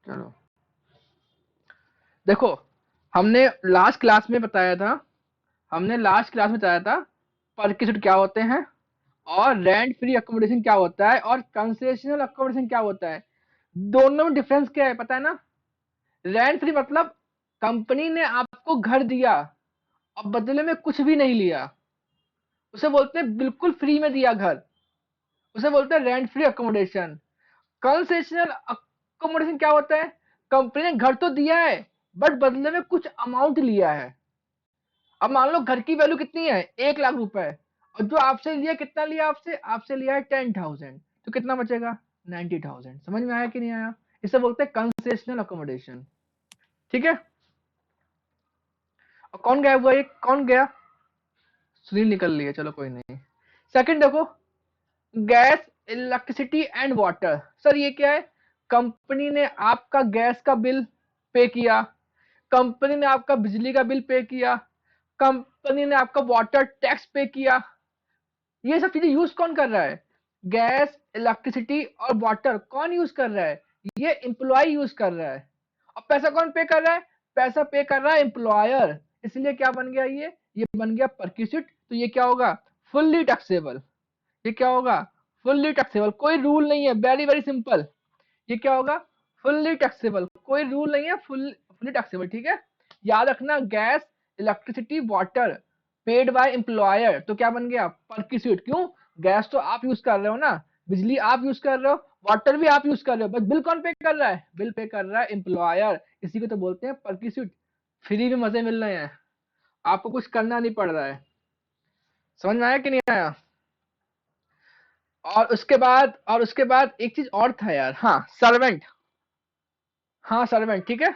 चलो देखो, हमने लास्ट क्लास में बताया था, परकिट क्या होते हैं और रेंट फ्री अकोमोडेशन क्या होता है और कंसेशनल अकोमोडेशन क्या होता है। दोनों में डिफरेंस क्या है पता है ना? रेंट फ्री मतलब कंपनी ने आपको घर दिया और बदले में कुछ भी नहीं लिया, उसे बोलते हैं बिल्कुल फ्री में दिया घर, उसे बोलते हैं rent free accommodation. Concessional accommodation क्या होता है? कंपनी ने घर तो दिया है बट बदले में कुछ अमाउंट लिया है। अब मान लो घर की वैल्यू कितनी है, 1 लाख रुपए, और जो आपसे लिया कितना लिया, आपसे लिया है 10,000, तो कितना बचेगा? 90,000। समझ में आया कि नहीं आया? इसे बोलते हैं कंसेशनल अकोमोडेशन। ठीक है। और कौन गया हुआ, एक कौन गया? सुनील निकल लिया, चलो कोई नहीं। सेकंड देखो, gas electricity and water. Sir ये क्या है? कंपनी ने आपका गैस का बिल पे किया, कंपनी ने आपका बिजली का बिल पे किया, कंपनी ने आपका वाटर टैक्स पे किया। ये सब चीजें यूज कौन कर रहा है? गैस, इलेक्ट्रिसिटी और वाटर कौन यूज कर रहा है? ये एम्प्लॉय यूज कर रहा है। और पैसा कौन पे कर रहा है? पैसा पे कर रहा है एम्प्लॉयर। इसलिए क्या बन गया ये बन गया परक्यूसिट। तो ये क्या होगा? Fully taxable. ये क्या होगा? Fully taxable. कोई रूल नहीं है, वेरी वेरी सिंपल। ये क्या होगा? Fully taxable. कोई रूल नहीं है, फुल्ली टैक्सेबल। ठीक है। याद रखना, gas, electricity, water paid by employer, तो क्या बन गया? परक्यूसिट। क्यों? गैस तो आप यूज कर रहे हो ना, बिजली आप यूज कर रहे हो, वाटर भी आप यूज कर रहे हो, बस बिल कौन पे कर रहा है? बिल पे कर रहा है एम्प्लॉयर। इसी को तो बोलते हैं परक्यूसिट। फ्री में मजे मिल रहे हैं, आपको कुछ करना नहीं पड़ रहा है। समझ में आया कि नहीं आया? और उसके बाद एक चीज और था यार, हाँ सर्वेंट। हाँ सर्वेंट, ठीक है।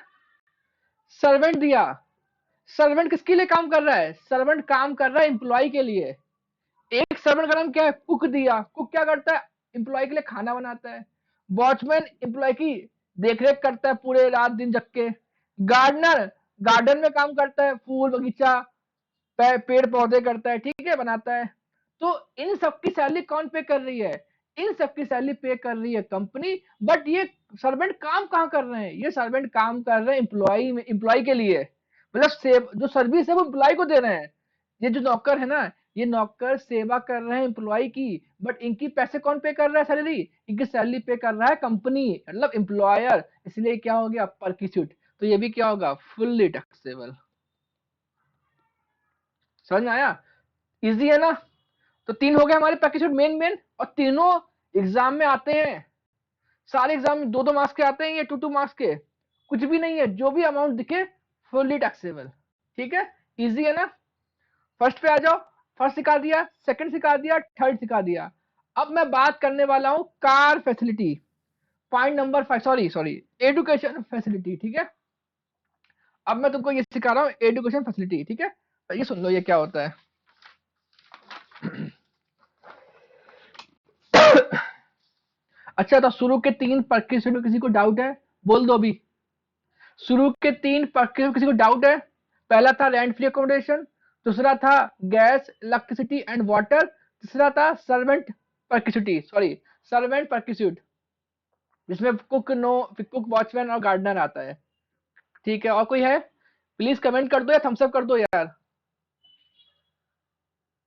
सर्वेंट दिया। सर्वेंट किसके लिए काम कर रहा है? सर्वेंट काम कर रहा है एम्प्लॉय के लिए। एक सर्वेंट का नाम क्या है? कुक दिया। कुक क्या करता है? एम्प्लॉय के लिए खाना बनाता है। वॉचमैन एम्प्लॉय की देखरेख करता है पूरे रात दिन जग के। गार्डनर गार्डन में काम करता है, फूल बगीचा पेड़ पौधे करता है, ठीक है, बनाता है। तो इन सबकी सैलरी कौन पे कर रही है? इन सबकी सैलरी पे कर रही है कंपनी। बट ये सर्वेंट काम कहाँ कर रहे हैं? ये सर्वेंट काम कर रहे हैं एम्प्लॉय के लिए। मतलब जो सर्विस है वो एम्प्लॉय को दे रहे हैं। ये जो नौकर है ना, ये नौकर सेवा कर रहे हैं एम्प्लॉय की। बट इनकी पैसे कौन पे कर रहा है? सैलरी, इनकी सैलरी पे कर रहा है कंपनी, मतलब एम्प्लॉयर। इसलिए क्या हो गया? परक्यूसिट। तो ये भी क्या होगा? Fully taxable. समझ में आया? इजी है ना? तो 3 हो गए हमारे पैकेज मेन मेन, और तीनों एग्जाम में आते हैं। सारे एग्जाम में 2-2 मार्क्स के आते हैं, ये 2-2 मार्क्स के। कुछ भी नहीं है, जो भी अमाउंट दिखे फुल्ली टैक्सेबल। ठीक है, इजी है ना? फर्स्ट पे आ जाओ। फर्स्ट सिखा दिया, सेकंड सिखा दिया, थर्ड सिखा दिया। अब मैं बात करने वाला हूं car facility. Point number 5, sorry sorry, education facility. ठीक है। अब मैं तुमको ये सिखा रहा हूं एजुकेशन फैसिलिटी। ठीक है, तो ये सुन लो ये क्या होता है। अच्छा, तो शुरू के 3 प्रकृति में किसी को डाउट है? बोल दो अभी। शुरू के 3 प्रकृति में किसी को डाउट है? पहला था रेंट फ्री अकोमोडेशन, दूसरा था गैस इलेक्ट्रिसिटी एंड वाटर, तीसरा था सर्वेंट प्रकृति, सॉरी सर्वेंट प्रकृति, जिसमें कुक, वॉचमैन और गार्डनर आता है। ठीक है, और कोई है? प्लीज कमेंट कर दो या थम्स अप कर दो यार।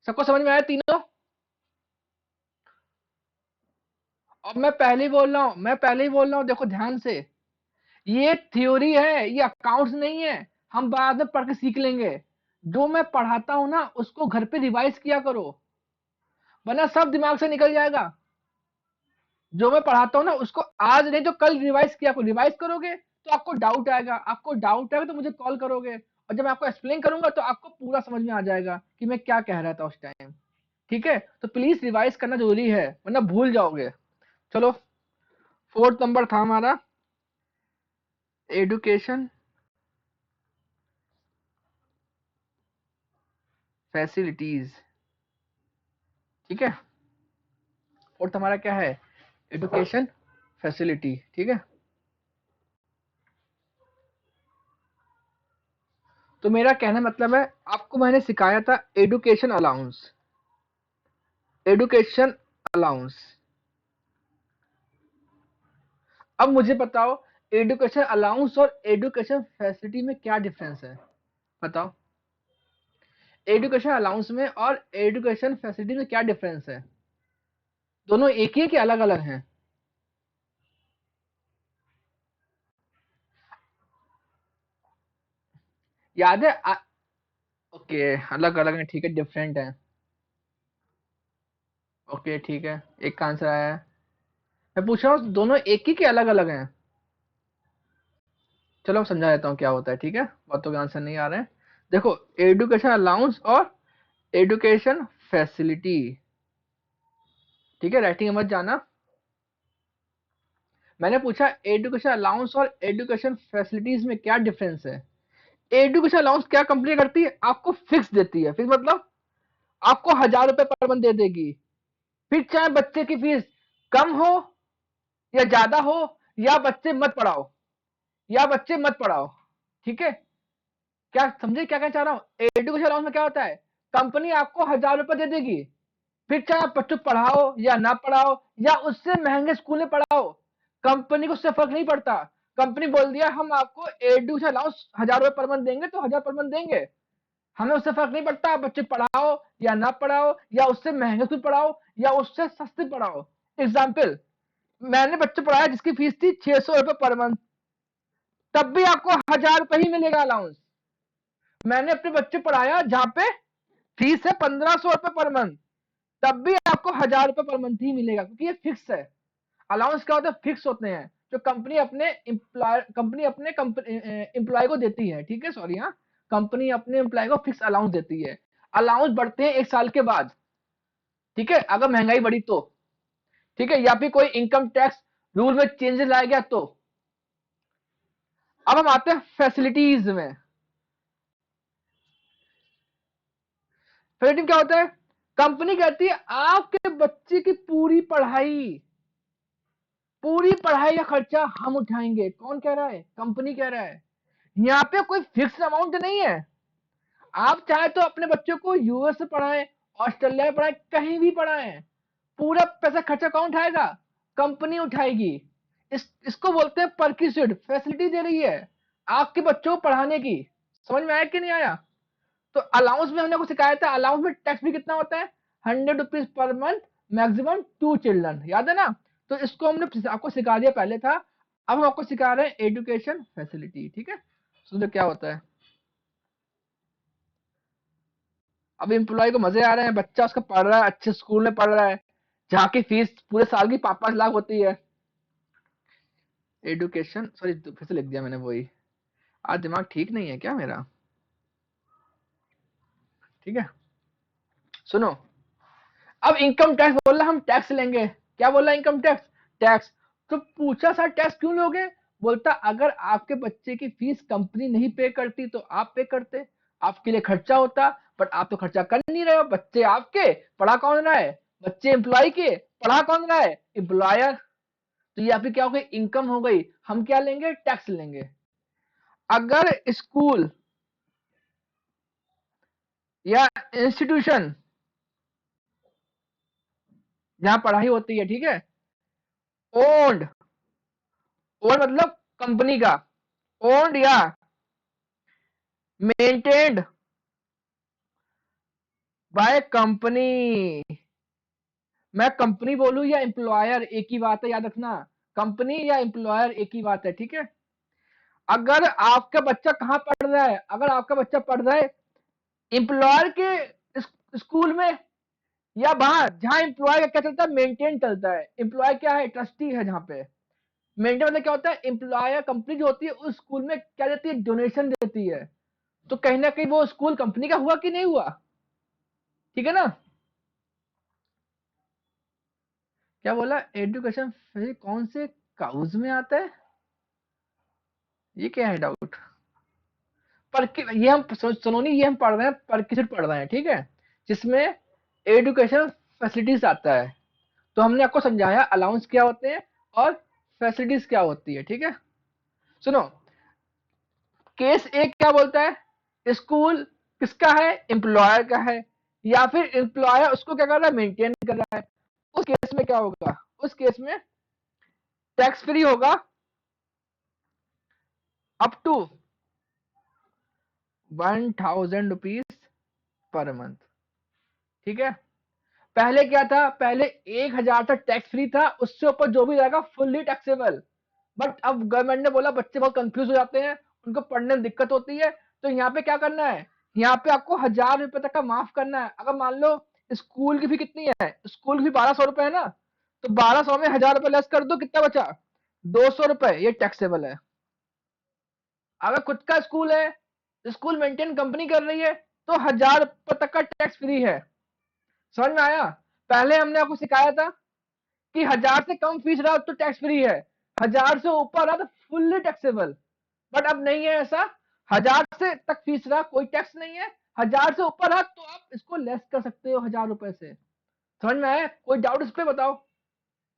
सबको समझ में आया तीनों? अब मैं पहले ही बोल रहा हूँ, देखो ध्यान से। ये थ्योरी है, ये अकाउंट्स नहीं है। हम बाद में पढ़ के सीख लेंगे। जो मैं पढ़ाता हूं ना उसको घर पे रिवाइज किया करो, वरना सब दिमाग से निकल जाएगा। जो मैं पढ़ाता हूं ना उसको आज नहीं तो कल रिवाइज किया करो। रिवाइज करोगे तो आपको डाउट आएगा तो मुझे कॉल करोगे, और जब मैं आपको एक्सप्लेन करूंगा तो आपको पूरा समझ में आ जाएगा कि मैं क्या कह रहा था उस टाइम। ठीक है, तो प्लीज रिवाइज करना जरूरी है वरना भूल जाओगे। चलो, फोर्थ नंबर था हमारा एडुकेशन फैसिलिटीज। ठीक है, फोर्थ हमारा क्या है? Education facility. ठीक है, तो मेरा कहने मतलब है, आपको मैंने सिखाया था एडुकेशन अलाउंस। Education allowance. अब मुझे बताओ, एजुकेशन अलाउंस और एजुकेशन फैसिलिटी में क्या डिफरेंस है, बताओ। एजुकेशन अलाउंस में और एजुकेशन फैसिलिटी में क्या डिफरेंस है? दोनों एक ही है कि अलग अलग हैं? याद है ओके, अलग अलग है, ठीक है, डिफरेंट है। ओके ठीक है, एक का आंसर आया है। मैं पूछ रहा हूँ दोनों एक ही के अलग अलग हैं? चलो समझा देता हूँ क्या होता है, ठीक है, बातों के आंसर नहीं आ रहे हैं। देखो, एजुकेशन अलाउंस और एजुकेशन फैसिलिटी, ठीक है, राइटिंग मत जाना। मैंने पूछा एजुकेशन अलाउंस और एजुकेशन फैसिलिटीज में क्या डिफरेंस है। एजुकेशन अलाउंस क्या कंपनी करती है, आपको फिक्स देती है, फिक्स मतलब आपको 1,000 रुपए पर मंथ दे देगी। फिर चाहे बच्चे की फीस कम हो या ज्यादा हो, या बच्चे मत पढ़ाओ, या बच्चे मत पढ़ाओ, ठीक है। क्या समझे क्या कहना चाह रहा हूँ? एजुकेशन अलाउंस में क्या होता है, कंपनी आपको 1,000 रुपए दे देगी, फिर चाहे आप बच्चों पढ़ाओ या ना पढ़ाओ, या उससे महंगे स्कूल में पढ़ाओ, कंपनी को उससे फर्क नहीं पड़ता। कंपनी बोल दिया हम आपको एजुकेशन अलाउंस 1,000 रुपए पर मंथ देंगे तो 1,000 पर मंथ देंगे, हमें उससे फर्क नहीं पड़ता आप बच्चे पढ़ाओ या ना पढ़ाओ, या उससे महंगे स्कूल पढ़ाओ या उससे सस्ते पढ़ाओ। एग्जाम्पल, मैंने बच्चे पढ़ाया जिसकी फीस थी 600 रुपए पर मंथ, तब भी आपको 1,000 रुपए ही मिलेगा अलाउंस। मैंने अपने बच्चे पढ़ाया जहां पे फीस है 1,500 रुपए पर मंथ, तब भी आपको 1,000 रुपए पर मंथ ही मिलेगा, क्योंकि ये फिक्स है। अलाउंस क्या होता है, फिक्स होते हैं, जो कंपनी अपने एम्प्लॉय को देती है, ठीक है, सॉरी, हाँ, कंपनी अपने एम्प्लॉय को फिक्स अलाउंस देती है। अलाउंस बढ़ते हैं 1 साल के बाद, ठीक है, अगर महंगाई बढ़ी तो, ठीक है, या फिर कोई इनकम टैक्स रूल में चेंजेस लाया गया तो। अब हम आते हैं फैसिलिटीज में। फैसिलिटी क्या होता है, कंपनी कहती है आपके बच्चे की पूरी पढ़ाई का खर्चा हम उठाएंगे। कौन कह रहा है, कंपनी कह रहा है। यहाँ पे कोई फिक्स अमाउंट नहीं है, आप चाहे तो अपने बच्चों को यूएस से पढ़ाएं, ऑस्ट्रेलिया में पढ़ाएं, कहीं भी पढ़ाएं, पूरा पैसा खर्चा कौन उठाएगा, कंपनी उठाएगी। इसको बोलते हैं परक्यूसिड, फैसिलिटी दे रही है आपके बच्चों को पढ़ाने की। समझ में आया कि नहीं आया? तो अलाउंस में हमने आपको सिखाया था, अलाउंस में टैक्स भी कितना होता है, 100 rupees per month, maximum 2 children, याद है ना? तो इसको हमने आपको सिखा दिया पहले था, अब हम आपको सिखा रहे हैं एजुकेशन फैसिलिटी, ठीक है। सुनो क्या होता है। अब एम्प्लॉय को मजे आ रहे हैं, बच्चा उसका पढ़ रहा है, अच्छे स्कूल में पढ़ रहा है, जहाँ की फीस पूरे साल की 5-5 लाख होती है। एडुकेशन, सॉरी फिर से लिख दिया मैंने वही, आज दिमाग ठीक नहीं है क्या मेरा, ठीक है। सुनो, अब इनकम टैक्स बोल रहा हम टैक्स लेंगे, क्या बोल रहा इनकम टैक्स, टैक्स। तो पूछा सर टैक्स क्यों लोगे, बोलता अगर आपके बच्चे की फीस कंपनी नहीं पे करती तो आप पे करते, आपके लिए खर्चा होता, पर आप तो खर्चा कर नहीं रहे हो, बच्चे आपके, पढ़ा कौन रहा है, बच्चे एम्प्लॉय के, पढ़ा कौन रहा है, एम्प्लॉयर। तो ये आपकी क्या हो गई, इनकम हो गई, हम क्या लेंगे, टैक्स लेंगे। अगर स्कूल या इंस्टीट्यूशन जहां पढ़ाई होती है, ठीक है, ओन्ड, ओन मतलब कंपनी का, ओन्ड या मेंटेन्ड बाय कंपनी, मैं कंपनी बोलूं या एम्प्लॉयर एक ही बात है, याद रखना, कंपनी या एम्प्लॉयर एक ही बात है, ठीक है। अगर आपका बच्चा कहां पढ़ रहा है, अगर आपका बच्चा पढ़ रहा है एम्प्लॉयर के स्कूल में, या बाहर जहां एम्प्लॉय का क्या चलता है, मेंटेन चलता है, एम्प्लॉय क्या है, ट्रस्टी है, जहां पे मेंटेन मतलब क्या होता है, एम्प्लॉयर कंपनी जो होती है उस स्कूल में क्या देती है, डोनेशन देती है, तो कहीं ना कहीं वो स्कूल कंपनी का हुआ कि नहीं हुआ, ठीक है ना। क्या बोला, एजुकेशन कौन से काउज में आता है, ये क्या है डाउट, पर ये हम सुनोनी, ये हम पढ़ रहे हैं परकिट पढ़ रहे हैं, ठीक है, जिसमें एजुकेशन फैसिलिटीज आता है। तो हमने आपको समझाया अलाउंस क्या होते हैं और फैसिलिटीज क्या होती है, ठीक है। सुनो, केस एक क्या बोलता है, स्कूल किसका है, एम्प्लॉयर का है, या फिर एम्प्लॉयर उसको क्या कर रहा है, मेंटेन कर रहा है। उस केस में क्या होगा, उस केस में टैक्स फ्री होगा, up to 1000 rupees per month. ठीक है, पहले क्या था, पहले 1000 तक टैक्स फ्री था, उससे ऊपर जो भी रहेगा फुल्ली टैक्सेबल। बट अब गवर्नमेंट ने बोला बच्चे बहुत कंफ्यूज हो जाते हैं, उनको पढ़ने में दिक्कत होती है, तो यहाँ पे क्या करना है, यहाँ पे आपको 1000 रुपए तक का माफ करना है। अगर मान लो स्कूल की फी कितनी है, स्कूल की फी 1200 रुपए है ना, तो 1200 में 1000 रुपए लेस कर दो, कितना बचा, 200 रुपए, ये टैक्सेबल है। अगर खुद का स्कूल है, स्कूल मेंटेन कंपनी कर रही है, तो 1000 रुपए तक का टैक्स फ्री है। समझ में आया? पहले हमने आपको सिखाया था कि 1000 से कम फीस रहा तो टैक्स फ्री है, 1000 से ऊपर रहा तो फुल्ली टैक्सेबल। बट अब नहीं है ऐसा, 1000 से तक फीस रहा कोई टैक्स नहीं है, 1000 से ऊपर रहा तो आप इसको लेस कर सकते हो 1000 रुपए से। समझ में आया? कोई डाउट इस पे बताओ।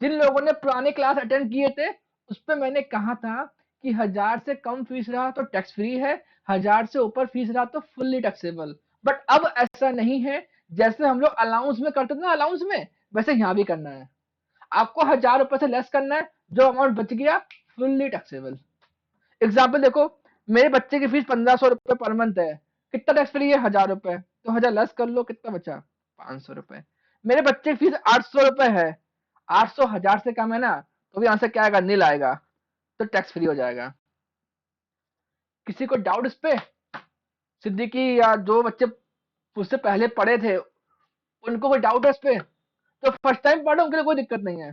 जिन लोगों ने पुराने क्लास अटेंड किए थे, उस पर मैंने कहा था कि 1000 से कम फीस रहा तो टैक्स फ्री है, 1000 से ऊपर फीस रहा तो फुल्ली टैक्सेबल। बट अब ऐसा नहीं है, जैसे हम लोग अलाउंस में करते थे ना, अलाउंस में वैसे यहाँ भी करना है। आपको 1000 रुपए से लेस करना है, जो अमाउंट बच गया फुल्ली टैक्सेबल। एग्जाम्पल देखो, मेरे बच्चे की फीस 1500 रुपए पर मंथ है, कितना टैक्स फ्री है, 1000 रुपए, तो 1000 लेस कर लो, कितना बचा, 500 रुपए। मेरे बच्चे की फीस 800 रुपए है, 800 1000 से कम है ना, तो भी आंसर क्या आएगा, नील आएगा, तो टैक्स फ्री हो जाएगा। किसी को डाउट इस पे? सिद्दीकी या जो बच्चे उससे पहले पढ़े थे, उनको कोई डाउट है इस पे? तो फर्स्ट टाइम पढ़ो उनके लिए कोई दिक्कत नहीं है।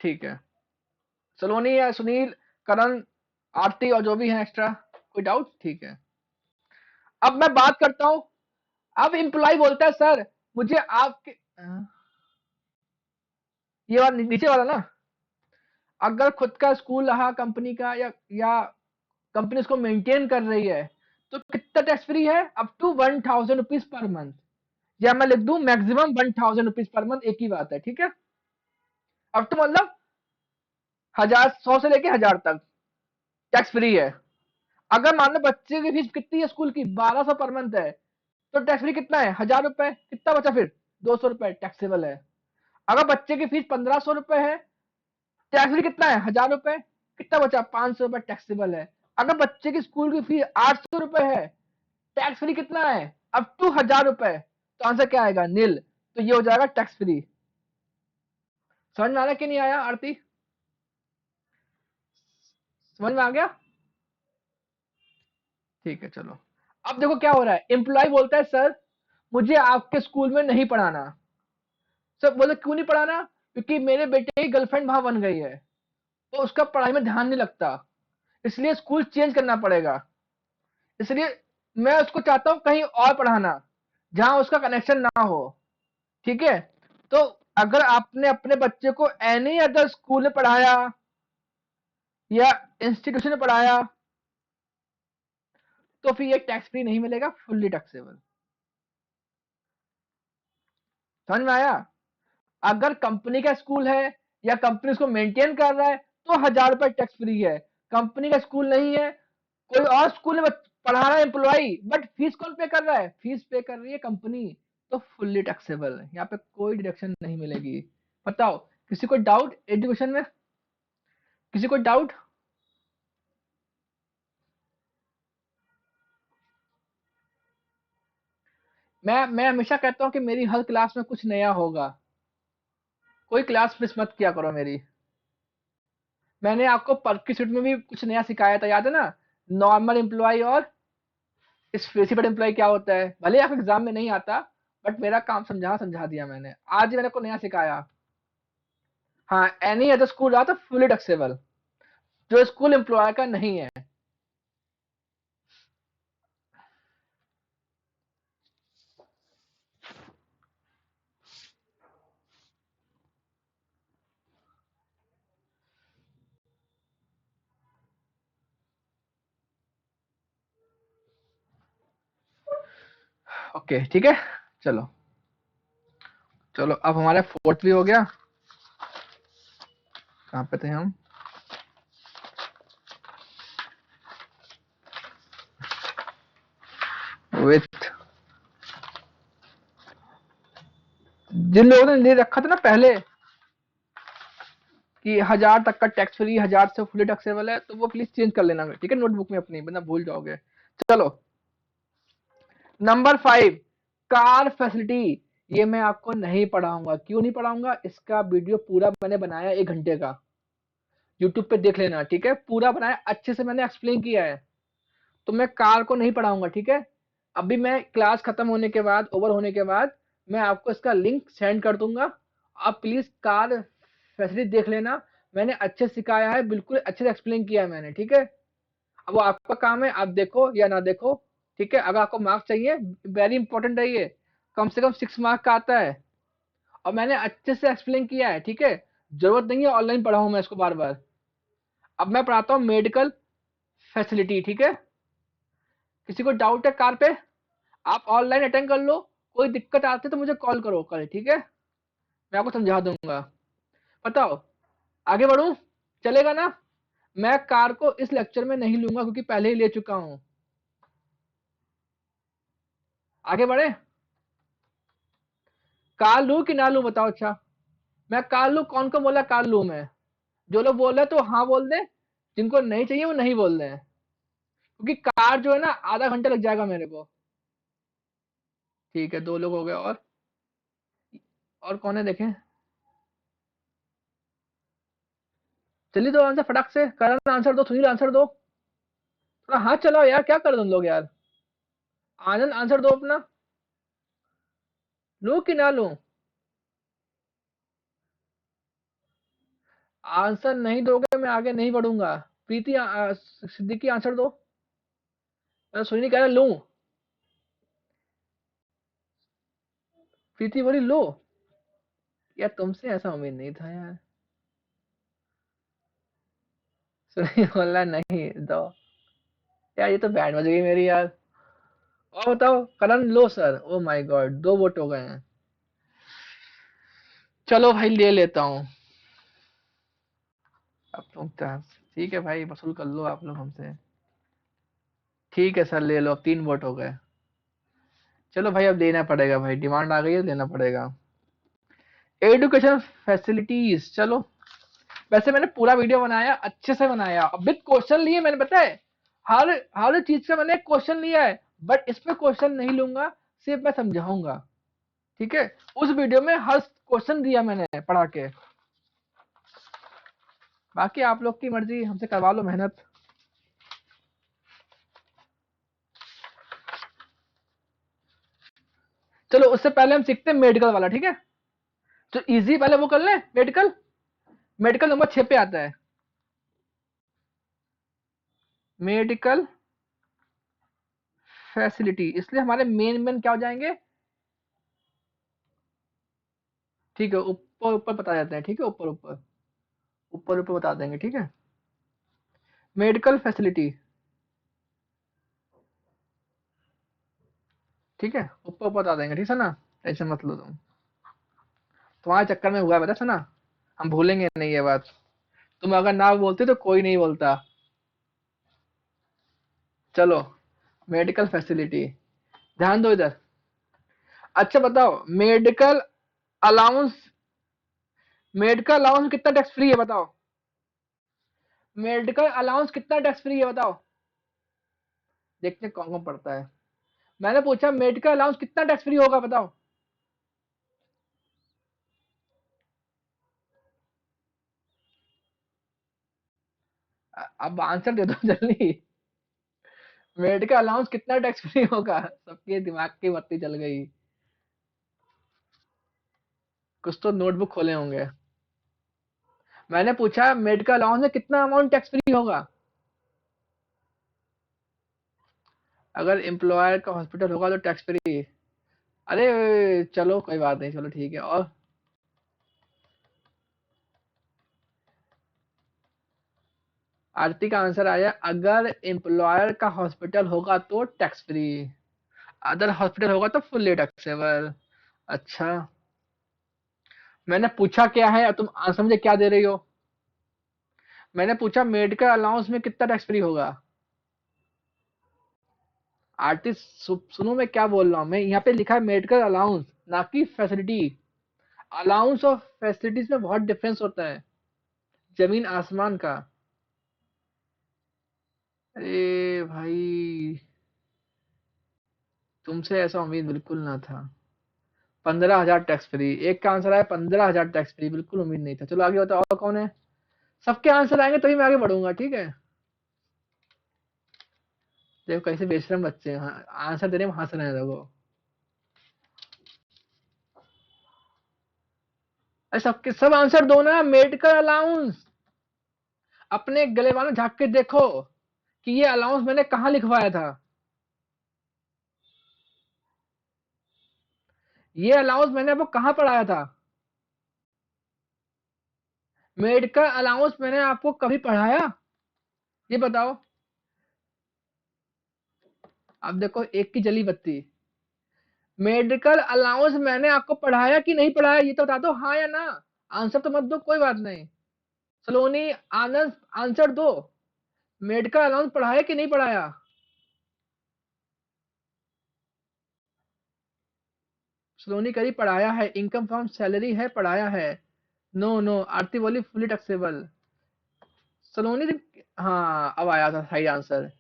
ठीक है, सलोनी या सुनील, करण, आरती और जो भी है एक्स्ट्रा, कोई डाउट? ठीक है, अब मैं बात करता हूं। अब एम्प्लॉय बोलता है सर मुझे आपके ये वाला नीचे वाला ना, अगर खुद का स्कूल रहा कंपनी का, या कंपनी उसको मेंटेन कर रही है, तो कितना टैक्स फ्री है, up to 1000 rupees per month, या मैं लिख दूं मैक्सिमम 1000 रुपीज पर मंथ, एक ही बात है। ठीक है, अब तो मतलब 100 से लेके 1000 तक टैक्स फ्री है। अगर मान लो बच्चे की फीस कितनी है स्कूल की, 1200 पर मंथ है, तो टैक्स फ्री कितना है, 1000 रुपए, कितना बचा फिर, 200 रुपए टैक्सेबल है। अगर बच्चे की फीस 1500 रुपए है, टैक्स फ्री कितना है, 1000 रुपए, कितना बचा, 500 रुपए टैक्सेबल है। अगर बच्चे की स्कूल की फीस 800 रुपए है, टैक्स फ्री कितना है, अप टू 1000 रुपए, तो आंसर क्या आएगा, नील, तो ये हो जाएगा टैक्स फ्री। समझ में आ रहा कि नहीं आया आरती? समझ में आ गया? ठीक है, चलो। अब देखो क्या हो रहा है, एम्प्लॉय बोलता है सर मुझे आपके स्कूल में नहीं पढ़ाना। सर बोले क्यों नहीं पढ़ाना, क्योंकि मेरे बेटे की गर्लफ्रेंड वहां बन गई है, तो उसका पढ़ाई में ध्यान नहीं लगता, इसलिए स्कूल चेंज करना पड़ेगा। इसलिए मैं उसको चाहता हूँ कहीं और पढ़ाना, जहां उसका कनेक्शन ना हो। ठीक है, तो अगर आपने अपने बच्चे को एनी अदर स्कूल में पढ़ाया या इंस्टीट्यूशन में पढ़ाया, तो फिर ये टैक्स फ्री नहीं मिलेगा, फुल्ली टैक्सेबल। समझ में आया? अगर कंपनी का स्कूल है या कंपनी उसको मेंटेन कर रहा है, तो 1000 रुपए टैक्स फ्री है। कंपनी का स्कूल नहीं है, कोई और स्कूल में पढ़ा रहा है एम्प्लॉय, बट फीस कौन पे कर रहा है, फीस पे कर रही है कंपनी, तो फुल्ली टैक्सेबल है, यहाँ पे कोई डिडक्शन नहीं मिलेगी। बताओ, किसी को डाउट एजुकेशन में? किसी को डाउट? मैं हमेशा कहता हूँ कि मेरी हर क्लास में कुछ नया होगा, कोई क्लास मिस मत किया करो मेरी। मैंने आपको पर्क की सीट में भी कुछ नया सिखाया था, याद है ना, नॉर्मल एम्प्लॉय और स्पेसिफिक एम्प्लॉय क्या होता है। भले आप एग्जाम में नहीं आता, बट मेरा काम समझा समझा दिया मैंने, आज मैंने को नया सिखाया। हाँ, एनी अदर स्कूल रहा तो फुली टैक्सेबल, जो स्कूल एम्प्लॉय का नहीं है। ओके, ठीक है, चलो। चलो, अब हमारा फोर्थ भी हो गया। कहाँ पे थे हम? विथ, जिन लोगों ने ले रखा था ना पहले, कि 1000 तक का टैक्स फ्री, 1000 से फुली टैक्सेबल है, तो वो प्लीज चेंज कर लेना, ठीक है, नोटबुक में अपनी, वरना भूल जाओगे। चलो नंबर 5, कार फैसिलिटी। ये मैं आपको नहीं पढ़ाऊंगा। क्यों नहीं पढ़ाऊंगा? इसका वीडियो पूरा मैंने बनाया 1 घंटे का, यूट्यूब पे देख लेना, ठीक है, पूरा बनाया, अच्छे से मैंने एक्सप्लेन किया है। तो मैं कार को नहीं पढ़ाऊंगा, ठीक है। अभी मैं क्लास खत्म होने के बाद, ओवर होने के बाद, मैं आपको इसका लिंक सेंड कर दूंगा। आप प्लीज कार फैसिलिटी देख लेना। मैंने अच्छे से सिखाया है, बिल्कुल अच्छे से एक्सप्लेन किया है मैंने, ठीक है। अब वो आपका काम है, आप देखो या ना देखो, ठीक है। अगर आपको मार्क्स चाहिए, वेरी इंपॉर्टेंट है ये, कम से कम 6 मार्क का आता है, और मैंने अच्छे से एक्सप्लेन किया है, ठीक है। जरूरत नहीं है ऑनलाइन पढ़ाऊं मैं इसको बार बार। अब मैं पढ़ाता हूँ मेडिकल फैसिलिटी, ठीक है। किसी को डाउट है कार पे, आप ऑनलाइन अटेंड कर लो। कोई दिक्कत आती है तो मुझे कॉल करो कल, ठीक है, मैं आपको समझा दूंगा। बताओ, आगे बढ़ूं? चलेगा ना? मैं कार को इस लेक्चर में नहीं लूंगा, क्योंकि पहले ही ले चुका हूं। आगे बढ़े? कार लूं कि ना लूं, बताओ। अच्छा, मैं कार लूं? कौन को बोला कार लूं मैं? जो लोग बोल रहे हैं तो हाँ बोल दे, जिनको नहीं चाहिए वो नहीं बोल रहे हैं, क्योंकि कार जो है ना, आधा घंटा लग जाएगा मेरे को। ठीक है, 2 लोग हो गए, और कौन है देखें। चलिए दो आंसर फटाक से, करण आंसर दो, सुनील आंसर दो, थोड़ा हाथ चलाओ यार, क्या कर तुम लोग यार। आनंद आंसर दो अपना, लूं कि ना लूं? आंसर नहीं दोगे मैं आगे नहीं बढ़ूंगा। प्रीति सिद्दीकी आंसर दो। सुनील कह रहा लूं। प्रीति बोली लो। यार तुमसे ऐसा उम्मीद नहीं था यार। सुनील बोला नहीं दो। यार ये तो बैंड बज गई मेरी यार। और बताओ, करण लो sir. Oh my god, 2 vote हो गए हैं। चलो भाई ले लेता हूँ। अब तुम ठीक है भाई, वसूल कर लो आप लोग हमसे। ठीक है सर, ले लो, अब 3 वोट हो गए। चलो भाई, अब देना पड़ेगा भाई, डिमांड आ गई है, देना पड़ेगा। एजुकेशन फैसिलिटीज, चलो। वैसे मैंने पूरा वीडियो बनाया, अच्छे से बनाया, अब विद क्वेश्चन लिए मैंने, पता है, हर हर चीज का मैंने क्वेश्चन लिया है। बट इसमें क्वेश्चन नहीं लूंगा, सिर्फ मैं समझाऊंगा, ठीक है। उस वीडियो में हर क्वेश्चन दिया मैंने पढ़ा के। बाकी आप लोग की मर्जी, हमसे करवा लो मेहनत। चलो उससे पहले हम सीखते हैं मेडिकल वाला, ठीक है। तो इजी पहले वो कर ले, मेडिकल। मेडिकल नंबर 6 पे आता है। मेडिकल फैसिलिटी, इसलिए हमारे मेन मेन क्या हो जाएंगे, ठीक है, ऊपर ऊपर बता देते हैं, ठीक है, ऊपर ऊपर, ऊपर ऊपर बता देंगे, ठीक है। मेडिकल फैसिलिटी, ठीक है, ऊपर ऊपर बता देंगे, ठीक है ना, टेंशन मत लो तुम। तुम्हारे चक्कर में हुआ है पता है ना, हम भूलेंगे नहीं ये बात। तुम अगर ना बोलते तो कोई नहीं बोलता। चलो, मेडिकल फैसिलिटी, ध्यान दो इधर। अच्छा बताओ, अलाउंस मेडिकल अलाउंस कितना टैक्स फ्री है, बताओ। मेडिकल अलाउंस कितना टैक्स फ्री है, बताओ। देखते हैं कौन कौन पड़ता है। मैंने पूछा मेडिकल अलाउंस कितना टैक्स फ्री होगा, बताओ। अब आंसर दे दो जल्दी। मेडिकल अलाउंस कितना टैक्स फ्री होगा? सबके दिमाग की बत्ती जल गई। कुछ तो नोटबुक खोले होंगे। मैंने पूछा मेडिकल अलाउंस में कितना अमाउंट टैक्स फ्री होगा। अगर एम्प्लॉयर का हॉस्पिटल होगा तो टैक्स फ्री। अरे चलो कोई बात नहीं, चलो ठीक है। और आरती का आंसर आया, अगर एम्प्लॉयर का हॉस्पिटल होगा तो टैक्स फ्री, अदर हॉस्पिटल होगा तो फुल्ली टैक्सेबल। अच्छा, मैंने पूछा क्या है और तुम आंसर मुझे क्या दे रही हो? मैंने पूछा मेडिकल अलाउंस में कितना टैक्स फ्री होगा। आरती सुनो मैं क्या बोल रहा हूँ, मैं यहाँ पे लिखा है मेडिकल अलाउंस, ना कि फैसिलिटी। अलाउंस और फैसिलिटीज में बहुत डिफरेंस होता है। जमीन आसमान का। अरे भाई, तुमसे ऐसा उम्मीद बिल्कुल ना था। 15,000 टैक्स फ्री, एक का आंसर आया 15,000 टैक्स फ्री, बिल्कुल उम्मीद नहीं था। चलो आगे बताओ और कौन है। सबके आंसर आएंगे तभी मैं आगे बढ़ूंगा, ठीक है। देखो कैसे बेशरम बच्चे हैं, आंसर देने में हंस रहे हैं देखो। अरे सबके सब आंसर दो ना। मेडिकल अलाउंस, अपने गले वालों झांक के देखो कि ये अलाउंस मैंने कहाँ लिखवाया था। ये अलाउंस मैंने आपको कहाँ पढ़ाया था। मेडिकल अलाउंस मैंने आपको कभी पढ़ाया, ये बताओ। अब देखो एक की जली बत्ती। मेडिकल अलाउंस मैंने आपको पढ़ाया कि नहीं पढ़ाया, ये तो बता दो, हाँ या ना। आंसर तो मत दो, कोई बात नहीं। सलोनी, आनंद, आंसर दो। मेडिकल अलाउंस पढ़ाया कि नहीं पढ़ाया। सलोनी करी पढ़ाया है, इनकम फ्रॉम सैलरी है पढ़ाया है। नो नो, आरती बोली फुली टैक्सेबल। सलोनी हाँ अब आया था सही आंसर।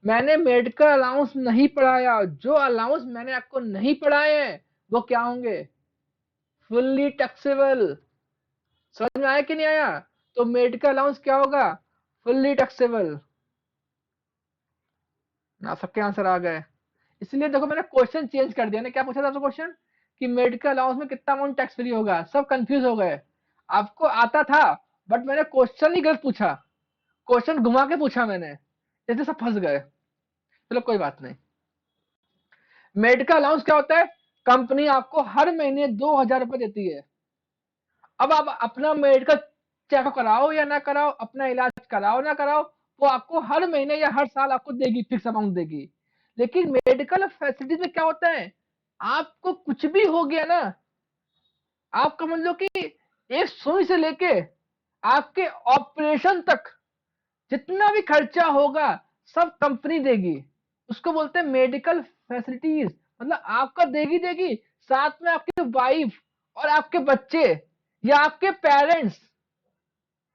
मैंने मेडिकल अलाउंस नहीं पढ़ाया, जो अलाउंस मैंने आपको नहीं पढ़ाए हैं वो क्या होंगे, फुल्ली टैक्सेबल। समझ में आया कि नहीं आया। तो मेडिकल अलाउंस क्या होगा, फुल्ली टैक्सेबल ना। सबके आंसर आ गए। इसलिए देखो मैंने क्वेश्चन चेंज कर दिया ना। क्या पूछा था तो क्वेश्चन कि मेडिकल अलाउंस में कितना अमाउंट टैक्स फ्री होगा, सब कंफ्यूज हो गए। आपको आता था, बट मैंने क्वेश्चन ही गलत पूछा, क्वेश्चन घुमा के पूछा मैंने, इसलिए सब फंस गए। चलो कोई बात नहीं। मेडिकल अलाउंस क्या होता है, कंपनी आपको हर महीने 2,000 रुपए देती है। अब आप अपना मेडिकल चेकअप कराओ या ना कराओ, अपना इलाज कराओ ना कराओ, वो आपको हर महीने या हर साल आपको देगी, फिक्स अमाउंट देगी। लेकिन मेडिकल फैसिलिटीज में क्या होता है, आपको कुछ भी हो गया ना, आपका मान लो कि एक सुई से लेके आपके ऑपरेशन तक जितना भी खर्चा होगा सब कंपनी देगी। उसको बोलते हैं मेडिकल फैसिलिटीज। मतलब आपका देगी देगी, साथ में आपकी वाइफ और आपके बच्चे या आपके पेरेंट्स।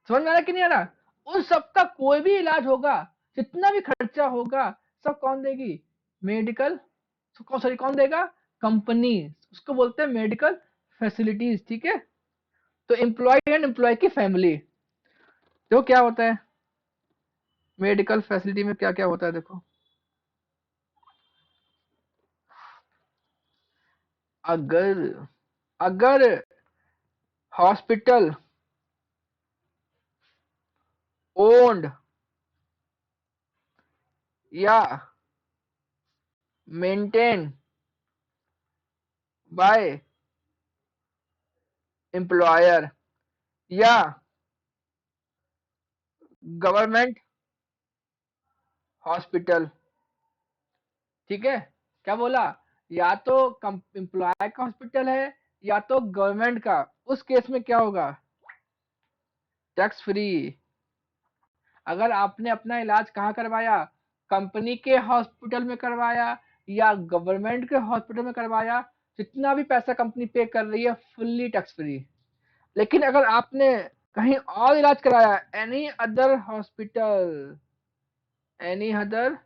समझ में आ रहा कि नहीं आ रहा। उन सबका कोई भी इलाज होगा, जितना भी खर्चा होगा, सब कौन देगी, मेडिकल, सॉरी कौन देगा, कंपनी। उसको बोलते हैं मेडिकल फैसिलिटीज, ठीक है। तो एम्प्लॉय एंड एम्प्लॉय की फैमिली, तो क्या होता है मेडिकल फैसिलिटी में, क्या क्या होता है देखो। अगर अगर हॉस्पिटल ओन्ड या मेंटेन बाय एम्प्लॉयर या गवर्नमेंट हॉस्पिटल, ठीक है। क्या बोला, या तो एम्प्लॉय का हॉस्पिटल है या तो गवर्नमेंट का, उस केस में क्या होगा, टैक्स फ्री। अगर आपने अपना इलाज कहाँ करवाया, कंपनी के हॉस्पिटल में करवाया या गवर्नमेंट के हॉस्पिटल में करवाया, जितना भी पैसा कंपनी पे कर रही है फुल्ली टैक्स फ्री। लेकिन अगर आपने कहीं और इलाज कराया, any other hospital, any other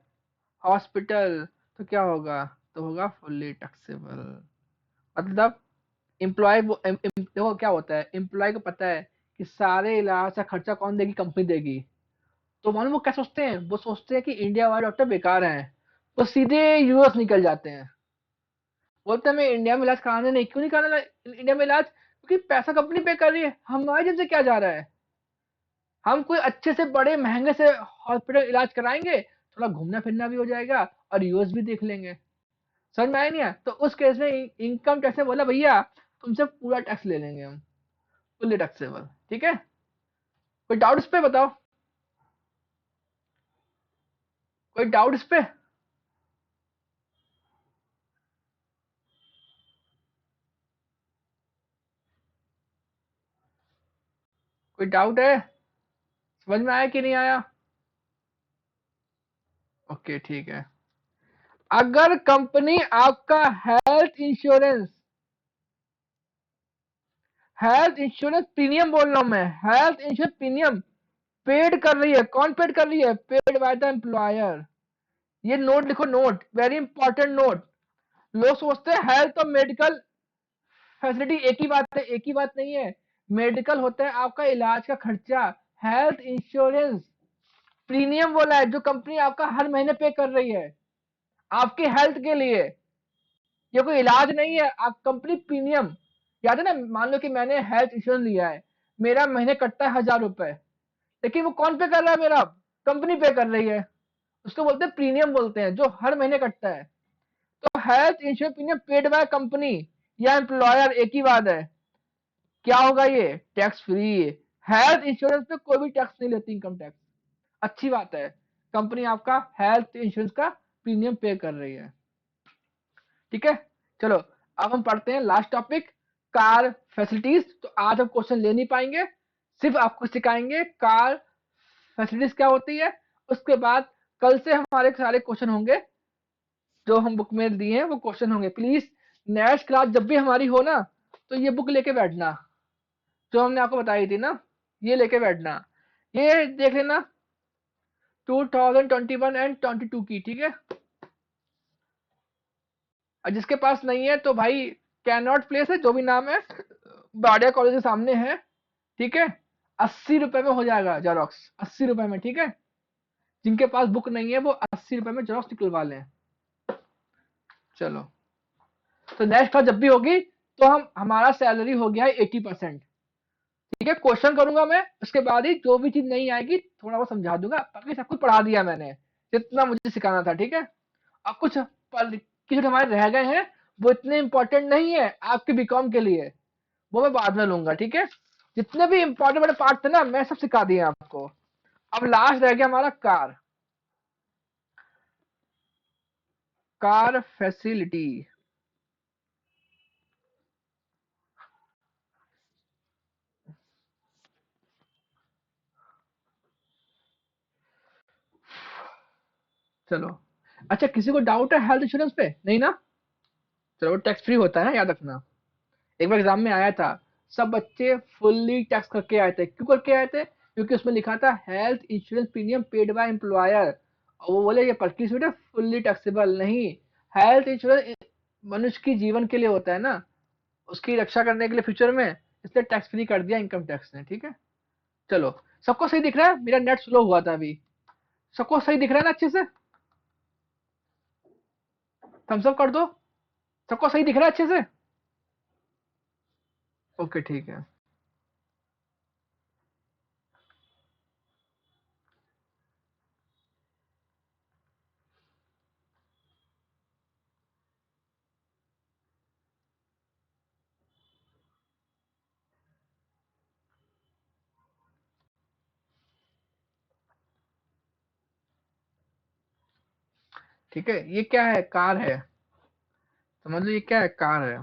hospital, तो क्या होगा, तो होगा फुल्ली टैक्सेबल। मतलब एम्प्लॉय देखो क्या होता है, एम्प्लॉय को पता है कि सारे इलाज का खर्चा कौन देगी, कंपनी देगी। तो मालूम वो क्या सोचते हैं, वो सोचते हैं कि इंडिया वाले डॉक्टर बेकार हैं, वो सीधे यूएस निकल जाते हैं। बोलते हैं मैं इंडिया में इलाज कराने नहीं, क्यों नहीं कराना इंडिया में इलाज, क्योंकि पैसा कंपनी पे कर रही है, हमारे जेब से क्या जा रहा है। हम कोई अच्छे से बड़े महंगे से हॉस्पिटल इलाज कराएंगे, थोड़ा घूमना फिरना भी हो जाएगा और यूएस भी देख लेंगे। समझ में आया नहीं है। तो उस केस में इनकम टैक्स ने बोला भैया तुमसे पूरा टैक्स ले लेंगे हम, फुल्ली टैक्सेबल, ठीक है। कोई डाउट इस पे बताओ, कोई डाउट इस पे। कोई डाउट है, समझ में आया कि नहीं आया। ओके ठीक है। अगर कंपनी आपका health insurance, health insurance premium बोल रहा हूं मैं, हेल्थ इंश्योरेंस प्रीमियम पेड कर रही है, कौन पेड कर रही है? Paid by the employer. ये नोट लिखो, नोट, वेरी इंपॉर्टेंट नोट। लोग सोचते हैं हेल्थ और मेडिकल फैसिलिटी एक ही बात है, एक ही बात नहीं है। मेडिकल होता है आपका इलाज का खर्चा, हेल्थ इंश्योरेंस प्रीमियम बोला है जो कंपनी आपका हर महीने पे कर रही है आपके हेल्थ के लिए। ये कोई इलाज नहीं है, आप कंपनी प्रीमियम। याद है ना, मान लो कि मैंने हेल्थ इंश्योरेंस लिया है, मेरा महीने कटता है 1000 रुपए, लेकिन वो कौन पे कर रहा है? मेरा कंपनी पे कर रही है। उसको बोलते हैं प्रीमियम बोलते हैं, जो हर महीने कटता है। तो health insurance premium paid by company या एम्प्लॉयर एक ही बात है। क्या होगा ये? Tax free. हेल्थ इंश्योरेंस पे कोई भी टैक्स नहीं लेती, इनकम टैक्स। अच्छी बात है, कंपनी आपका हेल्थ इंश्योरेंस का प्रीमियम पे कर रही है। ठीक है, चलो अब हम पढ़ते हैं लास्ट टॉपिक, कार फैसिलिटीज। तो आज हम क्वेश्चन ले नहीं पाएंगे, सिर्फ आपको सिखाएंगे कार फैसिलिटीज क्या होती है। उसके बाद कल से हमारे सारे क्वेश्चन होंगे जो हम बुक में दिए हैं, वो क्वेश्चन होंगे। प्लीज नेक्स्ट क्लास जब भी हमारी हो ना, तो ये बुक लेके बैठना जो हमने आपको बताई थी ना, ये लेके बैठना। ये देख लेना 2021 एंड 22 की, ठीक है। और जिसके पास नहीं है तो भाई कैन नॉट प्लेस है, जो भी नाम है, बाडिया कॉलेज के सामने है, ठीक है। 80 रुपए में हो जाएगा जेरोक्स, 80 रुपए में, ठीक है। जिनके पास बुक नहीं है वो 80 रुपए में जेरोक्स निकलवा लें। चलो, तो नेक्स्ट क्लास जब भी होगी तो हमारा सैलरी हो गया है 80%, ठीक है। क्वेश्चन करूंगा मैं, उसके बाद ही जो भी चीज नहीं आएगी थोड़ा बहुत समझा दूंगा, बाकी सब कुछ पढ़ा दिया मैंने जितना मुझे सिखाना था, ठीक है। अब कुछ जो हमारे रह गए हैं वो इतने इंपॉर्टेंट नहीं है आपके बीकॉम के लिए, वो मैं बाद में लूंगा, ठीक है। जितने भी इंपॉर्टेंट बड़े पार्ट थे ना, मैं सब सिखा दिए आपको। अब लास्ट रह गया हमारा कार, कार फैसिलिटी। चलो, अच्छा किसी को डाउट है हेल्थ इंश्योरेंस पे? नहीं ना? चलो, टैक्स फ्री होता है, याद रखना। एक बार एग्जाम में आया था, सब बच्चे फुल्ली टैक्स करके आए थे। क्यों करके आए थे? क्योंकि उसमें लिखा था health insurance premium paid by employer, और वो बोले ये 25 है फुल्ली टैक्सेबल नहीं। हेल्थ इंश्योरेंस मनुष्य की जीवन के लिए होता है ना, उसकी रक्षा करने के लिए फ्यूचर में, इसलिए टैक्स फ्री कर दिया इनकम टैक्स ने, ठीक है। चलो, सबको सही दिख रहा है? मेरा नेट स्लो हुआ था अभी, सबको सही दिख रहा है ना अच्छे से? थम्स अप कर दो, सबको सही दिख रहा है अच्छे से? ओके, ठीक है। ठीक है, ये क्या है? कार है, समझ लो ये क्या है, कार है।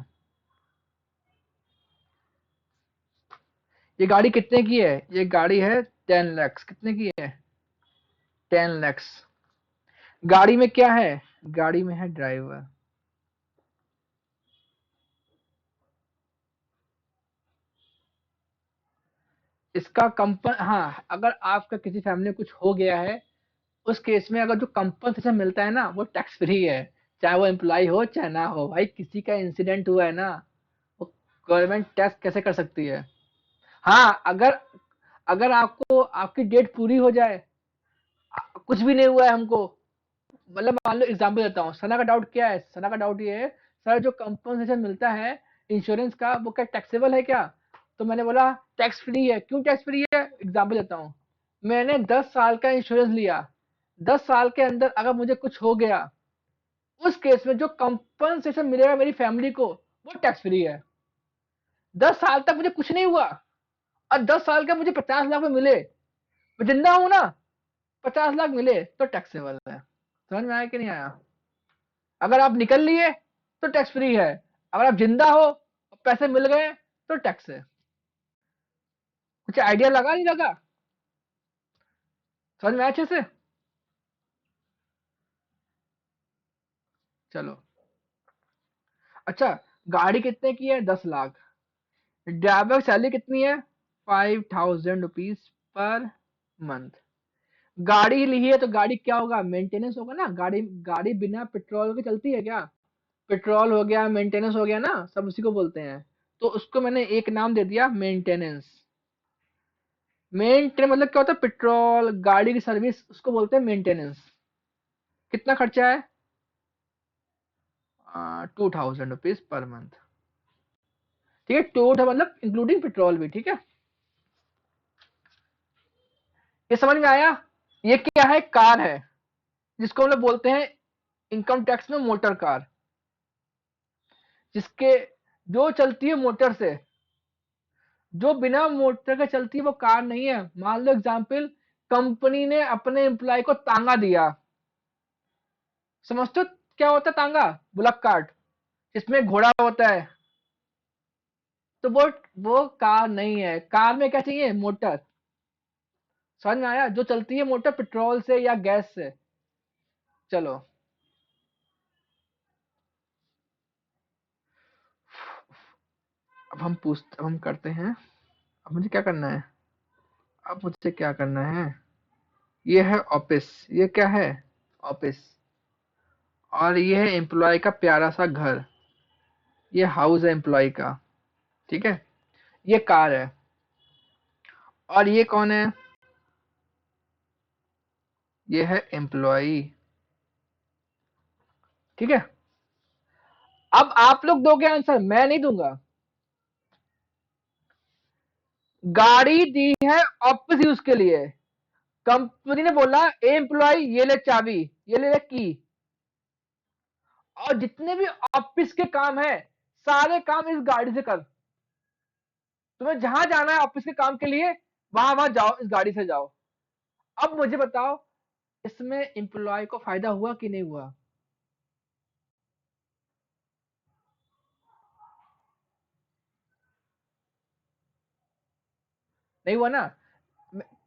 ये गाड़ी कितने की है? ये गाड़ी है 10 lakhs, कितने की है? 10 lakhs। गाड़ी में क्या है? गाड़ी में है ड्राइवर। इसका कंपन, हाँ, अगर आपका किसी फैमिली में कुछ हो गया है, उस केस में अगर जो कंपनसेशन मिलता है ना, वो टैक्स फ्री है। चाहे वो एम्प्लॉय हो चाहे ना हो, भाई किसी का इंसिडेंट हुआ है ना, वो गवर्नमेंट टैक्स कैसे कर सकती है? हाँ, अगर अगर आपको आपकी डेट पूरी हो जाए, कुछ भी नहीं हुआ है हमको, मतलब मान लो एग्जांपल देता हूँ, सना का डाउट क्या है? सना का डाउट ये है, सर जो कंपनसेशन मिलता है इंश्योरेंस का, वो क्या टैक्सेबल है क्या? तो मैंने बोला टैक्स फ्री है। क्यों टैक्स फ्री है? एग्जांपल देता हूँ, मैंने 10 साल का इंश्योरेंस लिया, 10 साल के अंदर अगर मुझे कुछ हो गया, उस केस में जो कंपनसेशन मिलेगा मेरी फैमिली को, वो टैक्स फ्री है। 10 साल तक मुझे कुछ नहीं हुआ, और 10 साल का मुझे 50 लाख में मिले, मैं जिंदा हूं ना, 50 लाख मिले तो टैक्सेबल है। समझ में आया कि नहीं आया? अगर आप निकल लिए तो टैक्स फ्री है, अगर आप जिंदा हो और पैसे मिल गए तो टैक्स है। कुछ आइडिया लगा नहीं लगा? समझ में आया अच्छे से? चलो, अच्छा, गाड़ी कितने की है? 10 लाख। ड्राइवर सैलरी कितनी है? 5000 रुपीज पर मंथ। गाड़ी ली है तो गाड़ी क्या होगा? मेंटेनेंस होगा ना। गाड़ी गाड़ी बिना पेट्रोल के चलती है क्या? पेट्रोल हो गया, मेंटेनेंस हो गया ना, सब उसी को बोलते हैं। तो उसको मैंने एक नाम दे दिया, मेंटेनेंस। मेंटेन मतलब क्या होता है? पेट्रोल, गाड़ी की सर्विस, उसको बोलते हैं मेंटेनेंस। कितना खर्चा है? 2000 रुपीज पर मंथ। ठीक है, टोट है मतलब इंक्लूडिंग पेट्रोल भी। ठीक है, ये समझ में आया? ये क्या है? कार है, जिसको हम लोग बोलते हैं इनकम टैक्स में मोटर कार, जिसके जो चलती है मोटर से। जो बिना मोटर के चलती है वो कार नहीं है। मान लो एग्जाम्पल, कंपनी ने अपने एम्प्लॉय को तांगा दिया। समझते हो क्या होता है तांगा? बुलक कार्ट, जिसमें घोड़ा होता है। तो वो कार नहीं है। कार में क्या चाहिए? मोटर। समझ में आया? जो चलती है मोटर पेट्रोल से या गैस से। चलो, अब हम करते हैं। अब मुझे क्या करना है? अब मुझसे क्या करना है? ये है ऑफिस। ये क्या है? ऑफिस। और ये है एम्प्लॉय का प्यारा सा घर। ये हाउस है एम्प्लॉय का। ठीक है, ये कार है। और ये कौन है? ये है एम्प्लॉय। ठीक है, अब आप लोग दोगे आंसर, मैं नहीं दूंगा। गाड़ी दी है ऑफिस यूज के लिए। कंपनी ने बोला ए एम्प्लॉय ये ले चाबी, ये ले की। और जितने भी ऑफिस के काम है, सारे काम इस गाड़ी से कर। तुम्हें जहां जाना है ऑफिस के काम के लिए, वहां वहां जाओ, इस गाड़ी से जाओ। अब मुझे बताओ, इसमें एम्प्लॉय को फायदा हुआ कि नहीं हुआ? नहीं हुआ ना।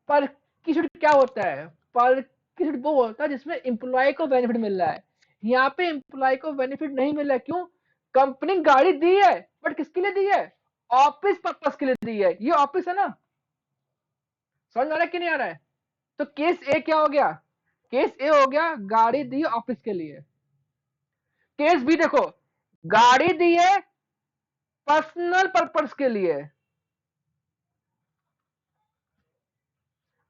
पर की छूट क्या होता है? पर की छूट वो होता है जिसमें एम्प्लॉय को बेनिफिट मिल रहा है। यहाँ पे एम्प्लॉय को बेनिफिट नहीं मिल रहा है। क्यों? कंपनी गाड़ी दी है, बट किसके लिए दी है? ऑफिस पर्पस के लिए दी है। ये ऑफिस है ना। समझ में आ रहा है कि नहीं आ रहा है? तो केस ए क्या हो गया? केस ए हो गया, गाड़ी दी ऑफिस के लिए। केस बी देखो, गाड़ी दी है पर्सनल पर्पस के लिए।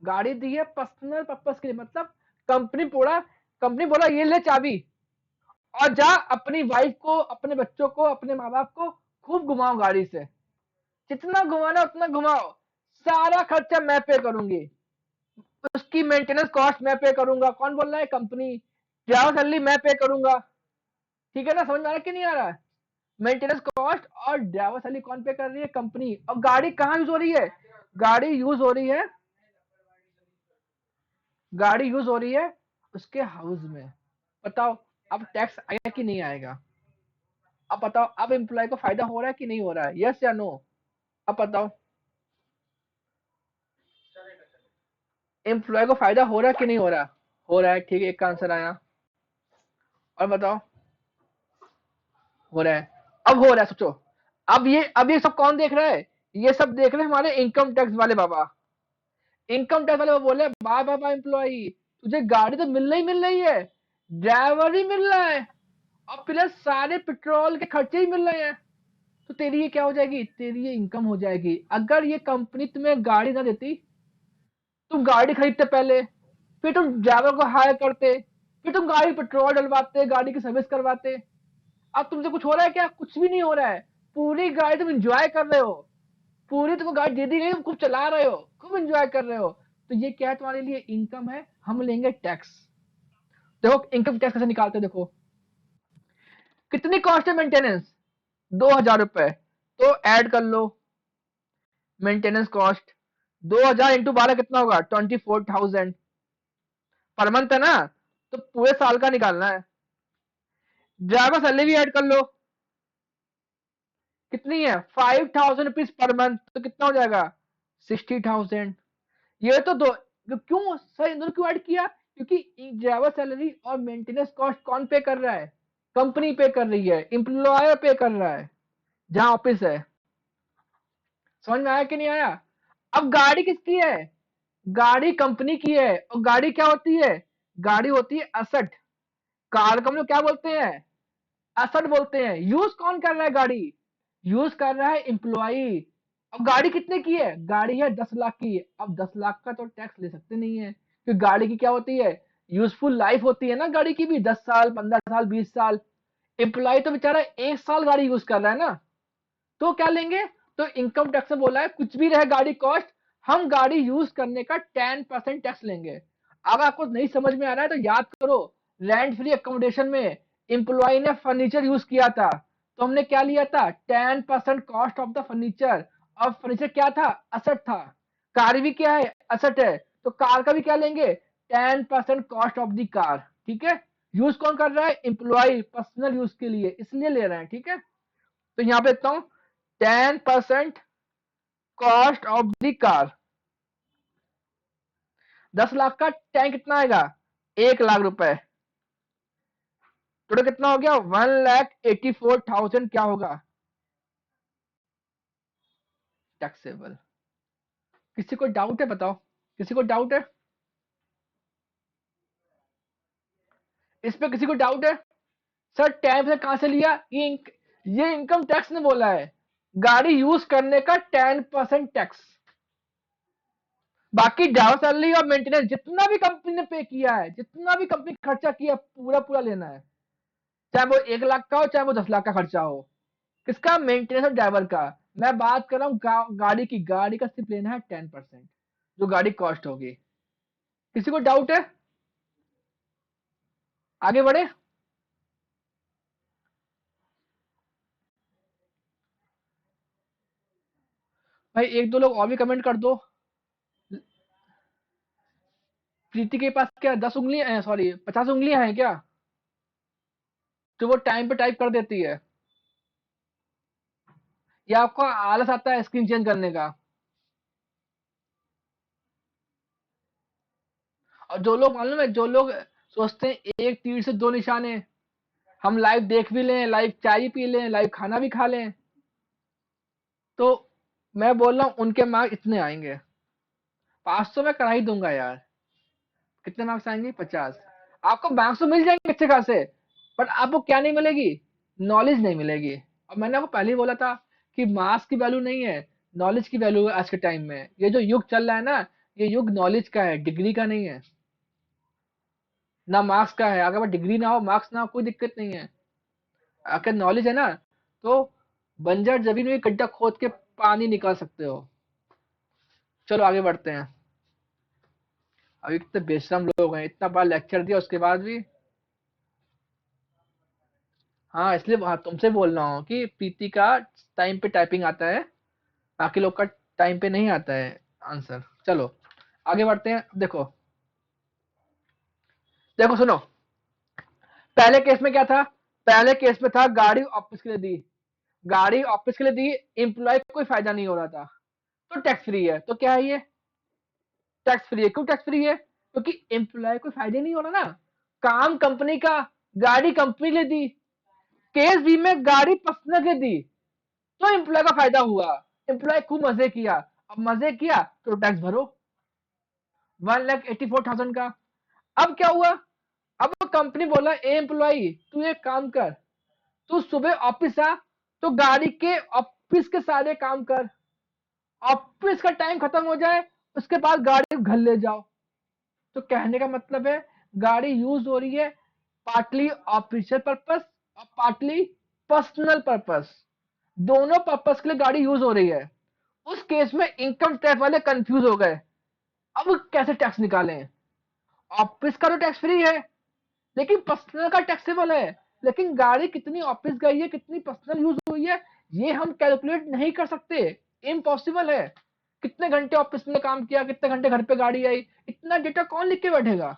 गाड़ी दी है पर्सनल पर्पस के लिए, मतलब कंपनी बोला ये ले चाबी, और जा अपनी वाइफ को, अपने बच्चों को, अपने माँ बाप को खूब घुमाओ गाड़ी से। जितना घुमाना उतना घुमाओ, सारा खर्चा मैं पे करूंगी। उसकी मेंटेनेंस कॉस्ट मैं पे करूंगा। कौन बोल रहा है? कंपनी। ड्राइवर सैलरी मैं पे करूंगा। ठीक है ना? समझ में आ रहा है कि नहीं आ रहा है? मेंटेनेंस कॉस्ट और ड्राइवर सैलरी कौन पे कर रही है? कंपनी। और गाड़ी कहाँ यूज हो रही है? गाड़ी यूज हो रही है, गाड़ी यूज हो रही है उसके हाउस में। बताओ, अब टैक्स आएगा कि नहीं आएगा? अब बताओ, अब एम्प्लॉय को फायदा हो रहा है कि नहीं हो रहा है? यस या नो? अब बताओ, एम्प्लॉय को फायदा हो रहा है कि नहीं हो रहा? हो रहा है। ठीक है, एक का आंसर आया। और बताओ, हो रहा है। अब हो रहा है, सोचो। अब ये सब कौन देख रहा है? ये सब देख रहे हैं हमारे इनकम टैक्स वाले बाबा। इनकम टैक्स वाले वो बोले, वाह बाबा एम्प्लॉय, तुझे गाड़ी तो मिल रही है, ड्राइवर भी मिल रहा है, और प्लस सारे पेट्रोल के खर्चे ही मिल रहे हैं। तो तेरी ये क्या हो जाएगी? तेरी ये इनकम हो जाएगी। अगर ये कंपनी तुम्हें गाड़ी ना देती, तुम गाड़ी खरीदते पहले, फिर तुम ड्राइवर को हायर करते, फिर तुम गाड़ी पेट्रोल डलवाते, गाड़ी की सर्विस करवाते। अब तुमसे कुछ हो रहा है क्या? कुछ भी नहीं हो रहा है। पूरी गाड़ी तुम एंजॉय कर रहे हो। पूरी तुमको गाड़ी दे दी गई, तुम खूब चला रहे हो, खूब एंजॉय कर रहे हो। तो ये क्या है? तुम्हारे लिए इनकम है। हम लेंगे टैक्स। देखो इनकम टैक्स कैसे निकालते हैं, देखो। कितनी कॉस्ट है मेंटेनेंस? 2000 रुपए। तो ऐड कर लो मेंटेनेंस कॉस्ट। 2000 इंटू 12 कितना होगा? 24,000 पर मंथ है ना। तो पूरे साल का निकालना है। ड्राइवर सैलरी भी ऐड कर लो। कितनी है? 5000 रुपीज पर मंथ। तो कितना हो जाएगा? 60,000। ये तो दो। क्यों सर, इन दोनों क्यों ऐड किया? क्योंकि ड्राइवर सैलरी और मेंटेनेंस कॉस्ट कौन पे कर रहा है? कंपनी पे कर रही है, एम्प्लॉयर पे कर रहा है, जहां ऑफिस है। समझ में आया कि नहीं आया? अब गाड़ी किसकी है? गाड़ी कंपनी की है। और गाड़ी क्या होती है? गाड़ी होती है एसेट। कार को हम लोग क्या बोलते हैं? एसेट बोलते हैं। यूज कौन कर रहा है गाड़ी? यूज कर रहा है एम्प्लॉई। अब गाड़ी कितने की है? गाड़ी है 10 लाख की। अब 10 लाख का तो टैक्स ले सकते नहीं है, क्योंकि गाड़ी की क्या होती है? यूजफुल लाइफ होती है ना गाड़ी की भी, 10 साल, 15 साल, 20 साल। एम्प्लॉय तो बेचारा 1 साल गाड़ी यूज कर रहा है ना। तो क्या लेंगे? तो इनकम टैक्स में बोला है कुछ भी रहे गाड़ी कॉस्ट, हम गाड़ी यूज करने का 10% टैक्स लेंगे। अगर आपको नहीं समझ में आ रहा है तो याद करो, रेंट फ्री अकोमोडेशन में एम्प्लॉय ने फर्नीचर यूज किया था, तो हमने क्या लिया था? 10% कॉस्ट ऑफ द फर्नीचर। और फर्नीचर क्या था? असेट था। कार भी क्या है? असेट है। तो कार का भी क्या लेंगे? 10% कॉस्ट ऑफ द कार। ठीक है। यूज कौन कर रहा है? एम्प्लॉय, पर्सनल यूज के लिए, इसलिए ले रहे हैं। ठीक है। तो यहां पे लिखता हूं 10% cost of the car. 10 lakh का टैंक कितना आएगा? 1 लाख रुपए। टोटल कितना हो गया? 1,84,000 क्या होगा? टैक्सेबल। किसी को डाउट है? बताओ, किसी को डाउट है इस पे? किसी को डाउट है? सर टैक्स से कहां से लिया? ये इनकम टैक्स ने बोला है गाड़ी यूज करने का 10% टैक्स। बाकी ड्राइवर सैलरी और मेंटेनेंस जितना भी कंपनी ने पे किया है, जितना भी कंपनी खर्चा किया, पूरा पूरा लेना है। चाहे वो 1 लाख का हो, चाहे वो 10 लाख का खर्चा हो। किसका? मेंटेनेंस और ड्राइवर का। मैं बात कर रहा हूँ गाड़ी की। गाड़ी का सिर्फ लेना है 10%, जो गाड़ी कॉस्ट होगी। किसी को डाउट है? आगे बढ़े। भाई एक दो लोग और भी कमेंट कर दो। प्रीति के पास क्या 10 उंगलियां, सॉरी 50 उंगलियां हैं क्या, जो वो टाइम पे टाइप कर देती है? या आपको आलस आता है स्क्रीन चेंज करने का? और जो लोग मालूम है, जो लोग सोचते हैं एक तीर से दो निशाने, हम लाइव देख भी लें, लाइव चाय पी लें, लाइव खाना भी खा लें, तो मैं बोल रहा हूँ उनके मार्क्स इतने आएंगे। 500 में करा ही दूंगा यार। कितने मार्क्स आएंगे? 50। आपको मार्क्स तो मिल जाएंगे अच्छे खासे, बट आपको क्या नहीं मिलेगी? नॉलेज नहीं मिलेगी। और मैंने आपको पहले ही बोला था कि मार्क्स की वैल्यू नहीं है, नॉलेज की वैल्यू है। आज के टाइम में ये जो युग चल रहा है ना, ये युग नॉलेज का है, डिग्री का नहीं है, ना मार्क्स का है। अगर डिग्री ना हो, मार्क्स ना हो, कोई दिक्कत नहीं है। अगर नॉलेज है ना, तो बंजर जमीन में गड्ढा खोद के पानी निकाल सकते हो। चलो आगे बढ़ते हैं। अभी कितने बेशरम लोग हैं, इतना बड़ा लेक्चर दिया उसके बाद भी। हाँ, इसलिए हाँ, तुमसे बोल रहा हूँ कि प्रीति का टाइम पे टाइपिंग आता है, बाकी लोग का टाइम पे नहीं आता है आंसर। चलो आगे बढ़ते हैं। देखो, देखो सुनो। पहले केस में क्या था? पहले केस में था गाड़ी ऑफिस के लिए दी, गाड़ी ऑफिस के लिए दी, एम्प्लॉय को कोई फायदा नहीं हो रहा था, तो टैक्स फ्री है। तो क्या है ये? टैक्स फ्री है। क्यों टैक्स फ्री है? क्योंकि एम्प्लॉय को फायदा नहीं हो रहा ना। काम कंपनी का, गाड़ी कंपनी ले दी। केस बी में गाड़ी पर्सनल के दी, तो एम्प्लॉय का फायदा हुआ। एम्प्लॉय खूब मजे किया। अब मजे किया तो टैक्स भरो 1,84,000 का। अब क्या हुआ? अब कंपनी बोला ए एम्प्लॉय तू एक काम कर, तू सुबह ऑफिस आ, तो गाड़ी के ऑफिस के सारे काम कर, ऑफिस का टाइम खत्म हो जाए, उसके बाद गाड़ी घर ले जाओ। तो कहने का मतलब है गाड़ी यूज हो रही है पार्टली ऑफिशियल पर्पस और पार्टली पर्सनल पर्पस, दोनों पर्पस के लिए गाड़ी यूज हो रही है। उस केस में इनकम टैक्स वाले कंफ्यूज हो गए, अब कैसे टैक्स निकालें? ऑफिस का तो टैक्स फ्री है, लेकिन पर्सनल का टैक्सेबल है। लेकिन गाड़ी कितनी ऑफिस गई है, कितनी पर्सनल यूज हुई है, ये हम कैलकुलेट नहीं कर सकते, इम्पॉसिबल है। कितने घंटे ऑफिस में काम किया, कितने घंटे घर पे गाड़ी आई, इतना डेटा कौन लिख के बैठेगा?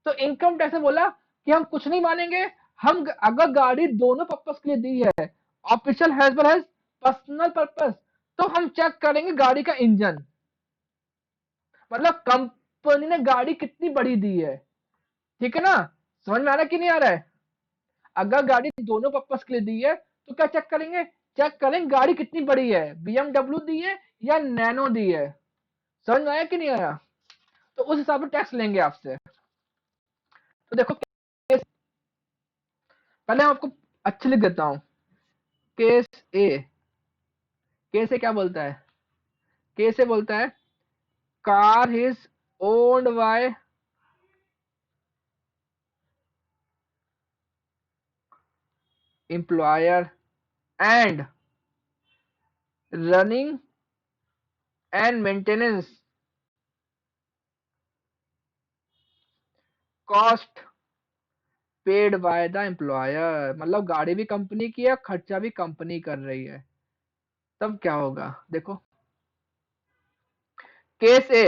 तो इनकम टैक्स ने बोला कि हम कुछ नहीं मानेंगे। हम अगर गाड़ी दोनों पर्पस के लिए दी है, official as well as personal purpose, तो हम चेक करेंगे गाड़ी का इंजन। मतलब कंपनी ने गाड़ी कितनी बड़ी दी है। ठीक है ना? समझ में आ रहा है कि नहीं आ रहा है? अगर गाड़ी दोनों पर्पस के लिए दी है, तो क्या चेक करेंगे? चेक करें गाड़ी कितनी बड़ी है, BMW दी है या नैनो दी है। समझ में आया कि नहीं आया? तो उस हिसाब से टैक्स लेंगे आपसे। तो देखो केस, पहले मैं आपको अच्छे लिख देता हूं। केस ए, केस ए क्या बोलता है? केस ए बोलता है car is owned bye employer and running and maintenance cost paid by the employer। मतलब गाड़ी भी कंपनी की है, खर्चा भी कंपनी कर रही है। तब क्या होगा देखो, केस ए,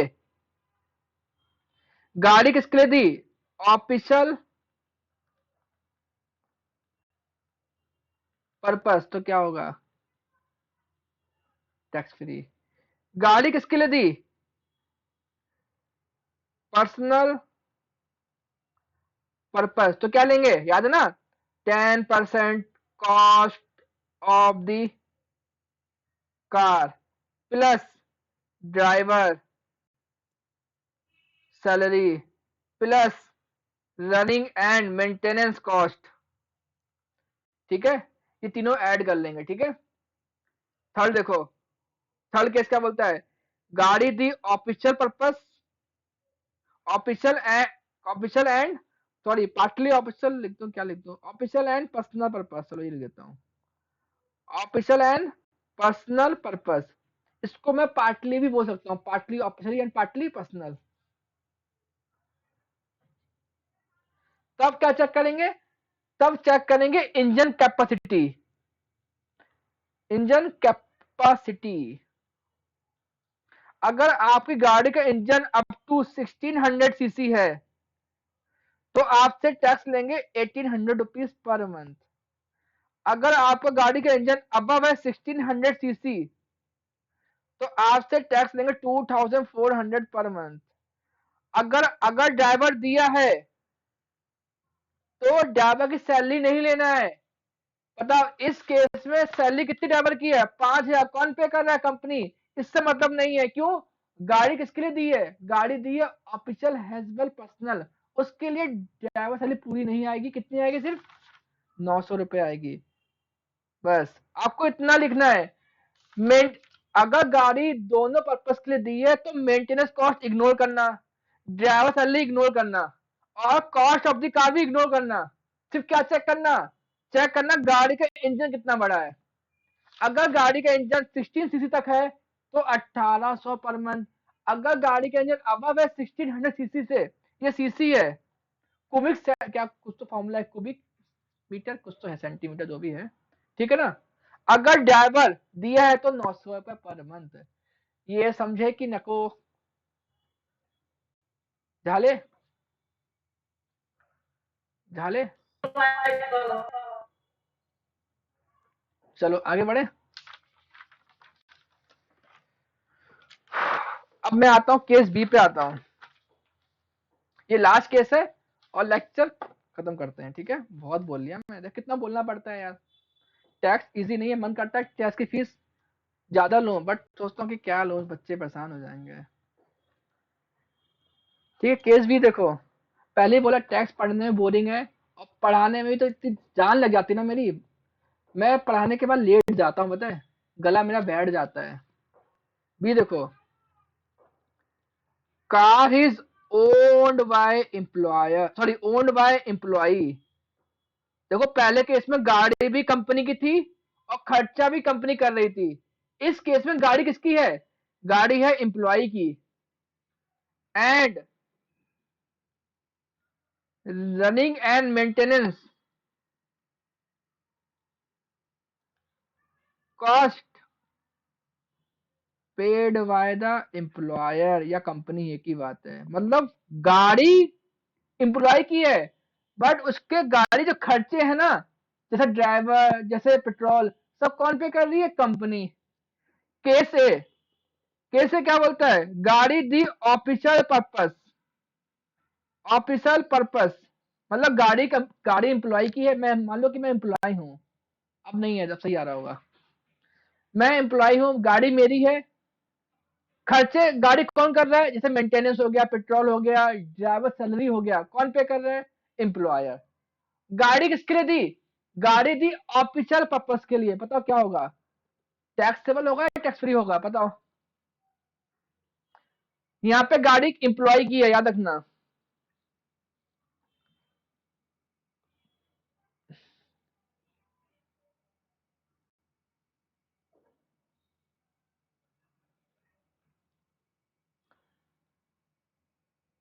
गाड़ी किसके लिए दी? ऑफिशियल पर्पस, तो क्या होगा? Tax free. गाड़ी किसके लिए दी? पर्सनल पर्पस, तो क्या लेंगे? याद है ना, 10% cost of the car plus driver salary plus running and maintenance cost. ठीक है, ये तीनों ऐड कर लेंगे। ठीक है, थर्ड देखो, थर्ड केस क्या बोलता है? गाड़ी the official purpose, official and sorry partly official लिख दो, क्या लिख दो, ऑफिशियल एंड पर्सनल पर्पस, चलो ये लिख देता हूँ, ऑफिशियल एंड पर्सनल पर्पस। इसको मैं पार्टली भी बोल सकता हूँ, partly official and partly personal. तब क्या चेक करेंगे? तब चेक करेंगे इंजन कैपेसिटी, इंजन कैपेसिटी। अगर आपकी गाड़ी का इंजन अप टू 1600 सीसी है तो आपसे टैक्स लेंगे 1800 रुपीज पर मंथ। अगर आपका गाड़ी का इंजन अबव है 1600 सीसी तो आपसे टैक्स लेंगे 2400 पर मंथ। अगर अगर ड्राइवर दिया है तो ड्राइवर की सैलरी नहीं लेना है। बताओ इस केस में सैलरी कितनी ड्राइवर की है? 5000। कौन पे कर रहा है? कंपनी। इससे मतलब नहीं है। क्यों? गाड़ी किसके लिए दी है? गाड़ी दी है ऑफिशियल हैज वेल पर्सनल, उसके लिए ड्राइवर सैलरी पूरी नहीं आएगी। कितनी आएगी? सिर्फ 900 रुपए आएगी। बस आपको इतना लिखना है। मेंट अगर गाड़ी दोनों पर्पस के लिए दी है तो मेंटेनेंस कॉस्ट इग्नोर करना, ड्राइवर सैलरी इग्नोर करना और कॉस्ट ऑफ द कार भी इग्नोर करना। सिर्फ क्या चेक करना? चेक करना गाड़ी का इंजन कितना बड़ा है। अगर गाड़ी का इंजन 16 सीसी तक है तो 1800 पर मंथ। अगर गाड़ी का इंजन अबव है 1600 सीसी से, ये सीसी है, कुबिक क्या कुछ तो फॉर्मूला है, कुबिक मीटर कुछ तो है, सेंटीमीटर जो भी है। ठीक है ना? अगर ड्राइवर दिया है तो 900 रुपए पर मंथ। ये समझे कि नको? झाले झाले। चलो आगे बढ़े। अब मैं आता हूं केस बी पे आता हूं। ये लास्ट केस है और लेक्चर खत्म करते हैं। ठीक है, बहुत बोल लिया मैंने, कितना बोलना पड़ता है यार। टैक्स इजी नहीं है, मन करता है टैक्स की फीस ज्यादा लो, बट सोचता हूँ कि क्या लो, बच्चे परेशान हो जाएंगे। ठीक है, केस भी देखो, पहले ही बोला टैक्स पढ़ने में बोरिंग है और पढ़ाने में भी तो इतनी जान लग जाती ना मेरी। मैं पढ़ाने के बाद लेट जाता हूँ, पता है, गला मेरा बैठ जाता है। भी देखो, car is owned by employer, sorry owned by employee. देखो पहले केस में गाड़ी भी कंपनी की थी और खर्चा भी कंपनी कर रही थी। इस केस में गाड़ी किसकी है? गाड़ी है एम्प्लॉई की। And running and maintenance cost paid by the employer या कंपनी, एक ही बात है। मतलब गाड़ी एम्प्लॉय की है बट उसके गाड़ी जो खर्चे हैं ना, जैसे ड्राइवर, जैसे पेट्रोल, सब कौन पे कर रही है? कंपनी। केस ए, केस ए क्या बोलता है? गाड़ी the official purpose, official purpose मतलब गाड़ी एम्प्लॉय की है। मैं मान लो कि मैं एम्प्लॉय हूं, अब नहीं है, जब सही आ रहा होगा। मैं एम्प्लॉय हूँ, गाड़ी मेरी है, खर्चे गाड़ी कौन कर रहा है, जैसे मेंटेनेंस हो गया, पेट्रोल हो गया, ड्राइवर सैलरी हो गया, कौन पे कर रहा है, एम्प्लॉयर। गाड़ी किसके लिए दी, गाड़ी दी ऑफिशियल पर्पस के लिए, बताओ क्या होगा, टैक्सेबल होगा या टैक्स फ्री होगा, बताओ। यहाँ पे गाड़ी एम्प्लॉय की है, याद रखना।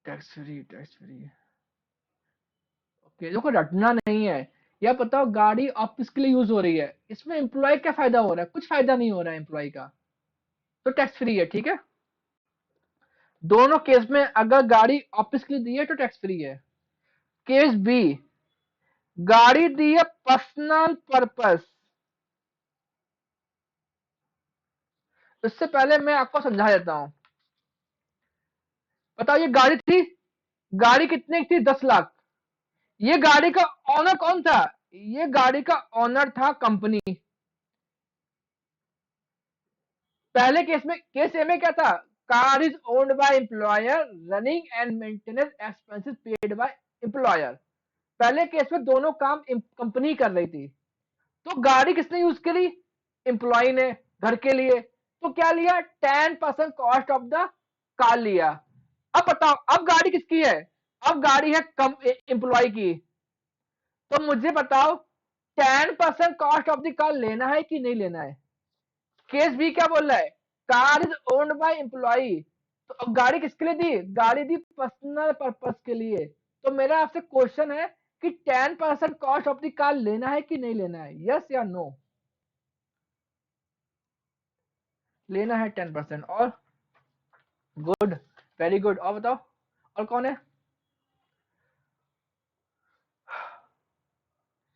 Tax free, tax free. Okay, देखो रटना नहीं है। या बताओ गाड़ी ऑफिस के लिए यूज हो रही है, इसमें एम्प्लॉय क्या फायदा हो रहा है, कुछ फायदा नहीं हो रहा है एम्प्लॉय का, तो टैक्स फ्री है, ठीक है। दोनों केस में अगर गाड़ी ऑफिस के लिए दी है तो टैक्स फ्री है। केस बी, गाड़ी दी है पर्सनल पर्पस। इससे पहले मैं आपको समझा देता हूं। बताओ ये गाड़ी थी, गाड़ी कितने की थी, 10 लाख। ये गाड़ी का ऑनर कौन था, ये गाड़ी का ऑनर था कंपनी। पहले केस में, केस ए में क्या था, car is owned by employer, running and maintenance expenses paid by employer. पहले केस में दोनों काम कंपनी कर रही थी, तो गाड़ी किसने यूज करी, एम्प्लॉय ने, घर के लिए। तो क्या लिया, 10% कॉस्ट ऑफ द कार लिया। अब बताओ, अब गाड़ी किसकी है, अब गाड़ी है एम्प्लॉय की। तो मुझे बताओ 10% कॉस्ट ऑफ द कार लेना है कि नहीं लेना है। केस बी क्या बोल रहा है, car is owned by employer. तो अब गाड़ी किसके लिए दी, गाड़ी दी पर्सनल पर्पस के लिए। तो मेरा आपसे क्वेश्चन है कि 10% कॉस्ट ऑफ द कार लेना है कि नहीं लेना है, यस या नो। लेना है 10%, और गुड, वेरी गुड। और बताओ, और कौन है,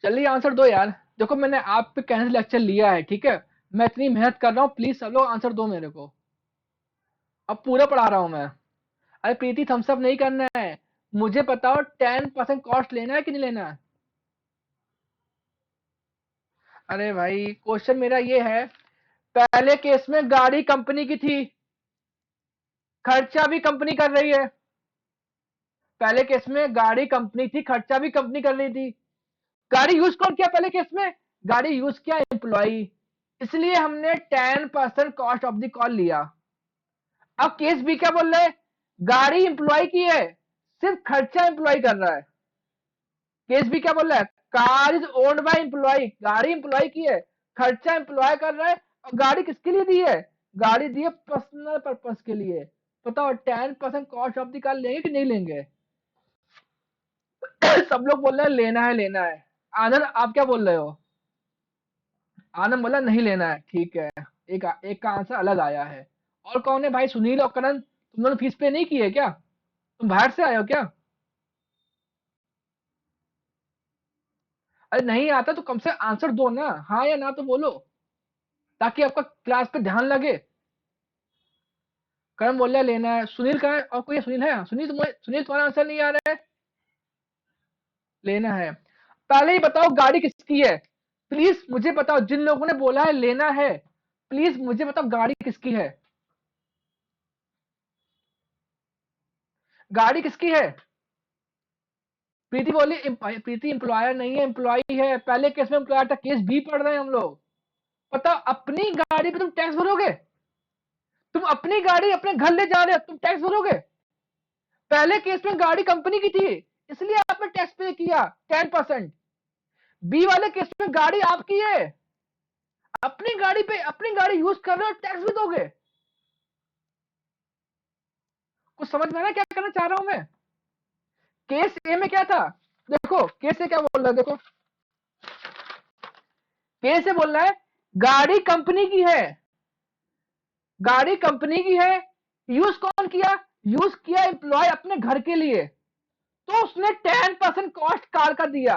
चलिए आंसर दो यार। देखो मैंने आप पे कहने से लेक्चर लिया है, ठीक है, मैं इतनी मेहनत कर रहा हूँ, प्लीज सब लोग आंसर दो मेरे को। अब पूरा पढ़ा रहा हूँ मैं। अरे प्रीति थम्सअप नहीं करना है, मुझे बताओ 10% कॉस्ट लेना है कि नहीं लेना है। अरे भाई क्वेश्चन मेरा ये है, पहले केस में गाड़ी कंपनी की थी, खर्चा भी कंपनी कर रही है। पहले केस में गाड़ी कंपनी थी, खर्चा भी कंपनी कर रही थी। गाड़ी यूज कौन किया पहले केस में, गाड़ी यूज किया एम्प्लॉई, इसलिए हमने 10% कॉस्ट ऑफ द कॉल लिया। अब केस बी क्या बोल रहा है, गाड़ी एम्प्लॉय की है, सिर्फ खर्चा एम्प्लॉय कर रहा है। केस बी क्या बोल रहा है, car is owned by employer, गाड़ी एम्प्लॉय की है, खर्चा एम्प्लॉय कर रहा है। और गाड़ी किसके लिए दी है, गाड़ी दी है पर्सनल पर्पस के लिए। बताओ 10% कॉस्ट ऑफ द कार लेंगे कि नहीं लेंगे। सब लोग बोल रहे हैं लेना है, लेना है। आनंद आप क्या बोल रहे हो, आनंद बोला नहीं लेना है, ठीक है। एक का आंसर अलग आया है। और कौन है भाई, सुनील और करण, तुम लोगों ने फीस पे नहीं की है क्या, तुम बाहर से आए हो क्या। अरे नहीं आता तो कम से आंसर दो ना, हाँ या ना तो बोलो, ताकि आपका क्लास पे ध्यान लगे। करण बोल रहा है लेना है, सुनील का है, और कोई सुनील है, सुनील तुम्हारा आंसर नहीं आ रहा है, लेना है। पहले ही बताओ गाड़ी किसकी है, प्लीज मुझे बताओ, जिन लोगों ने बोला है लेना है, प्लीज मुझे बताओ गाड़ी किसकी है, गाड़ी किसकी है। प्रीति बोली प्रीति एम्प्लॉयर नहीं है, एम्प्लॉय है, पहले केस में एम्प्लॉयर था, केस बी पढ़ रहे हैं हम लोग। बताओ अपनी गाड़ी पे तुम टैक्स भरोगे, तुम अपनी गाड़ी अपने घर ले जा रहे हो, तुम टैक्स भरोगे। पहले केस में गाड़ी कंपनी की थी, इसलिए आपने टैक्स पे किया 10%। बी वाले केस में गाड़ी आपकी है, अपनी गाड़ी पे अपनी गाड़ी यूज कर रहे हो, टैक्स भी दोगे। कुछ समझ में आ रहा है क्या करना चाह रहा हूं मैं। केस ए में क्या था, देखो केस ए क्या बोल रहा है, देखो केस ए बोल रहा है गाड़ी कंपनी की है, गाड़ी कंपनी की है, यूज कौन किया, यूज किया एम्प्लॉय अपने घर के लिए, तो उसने 10% कॉस्ट कार का दिया।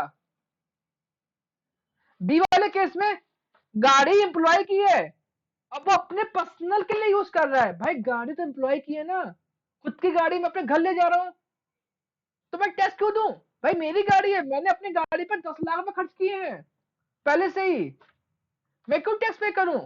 बी वाले केस में गाड़ी एम्प्लॉय की है, अब वो अपने पर्सनल के लिए यूज कर रहा है, भाई गाड़ी तो एम्प्लॉय की है ना, खुद की गाड़ी में अपने घर ले जा रहा हूं, तो मैं टैक्स क्यों दूं, भाई मेरी गाड़ी है, मैंने अपनी गाड़ी पर 10 लाख रुपए खर्च किए हैं पहले से ही, मैं क्यों टैक्स पे करूं।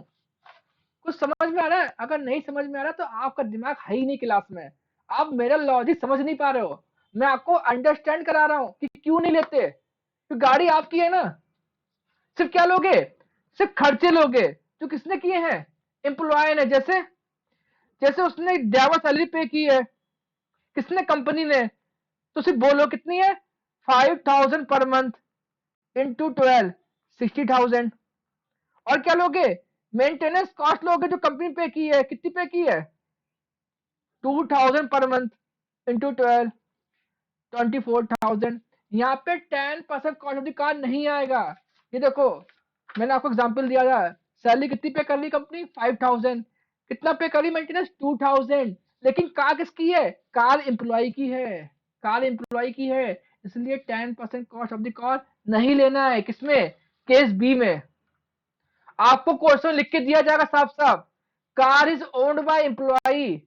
कुछ समझ में आ रहा है? अगर नहीं समझ में आ रहा तो आपका दिमाग है ही नहीं क्लास में, आप मेरा लॉजिक समझ नहीं पा रहे हो। मैं आपको अंडरस्टैंड करा रहा हूं कि क्यों नहीं लेते, तो गाड़ी आपकी है ना, सिर्फ क्या लोगे, सिर्फ खर्चे लोगे जो किसने किए हैं, एम्प्लॉय ने। जैसे जैसे उसने ड्राइवर सैलरी पे की है, किसने, कंपनी ने। तो सिर्फ बोलो कितनी है, 5,000 पर मंथ इंटू 12, 60,000। और क्या लोगे, मेंटेनेंस कॉस्ट लोगे जो कंपनी पे की है, कितनी पे की है, 2,000 पर मंथ इंटू 12, 24,000। यहाँ पे 10% कॉस्ट ऑफ द कार नहीं आएगा। ये देखो, मैंने आपको एग्जांपल दिया था, सैलरी कितनी पे कर ली कंपनी, 5,000। कितना पे करी मेंटेनेंस, 2,000। लेकिन कार किसकी है, कार एम्प्लॉय की है, कार एम्प्लॉय की है। इसलिए 10% कॉस्ट ऑफ द कार नहीं लेना है। किसमें, केस बी में। आपको क्वेश्चन लिख के दिया जाएगा साफ साफ, car is owned by employer,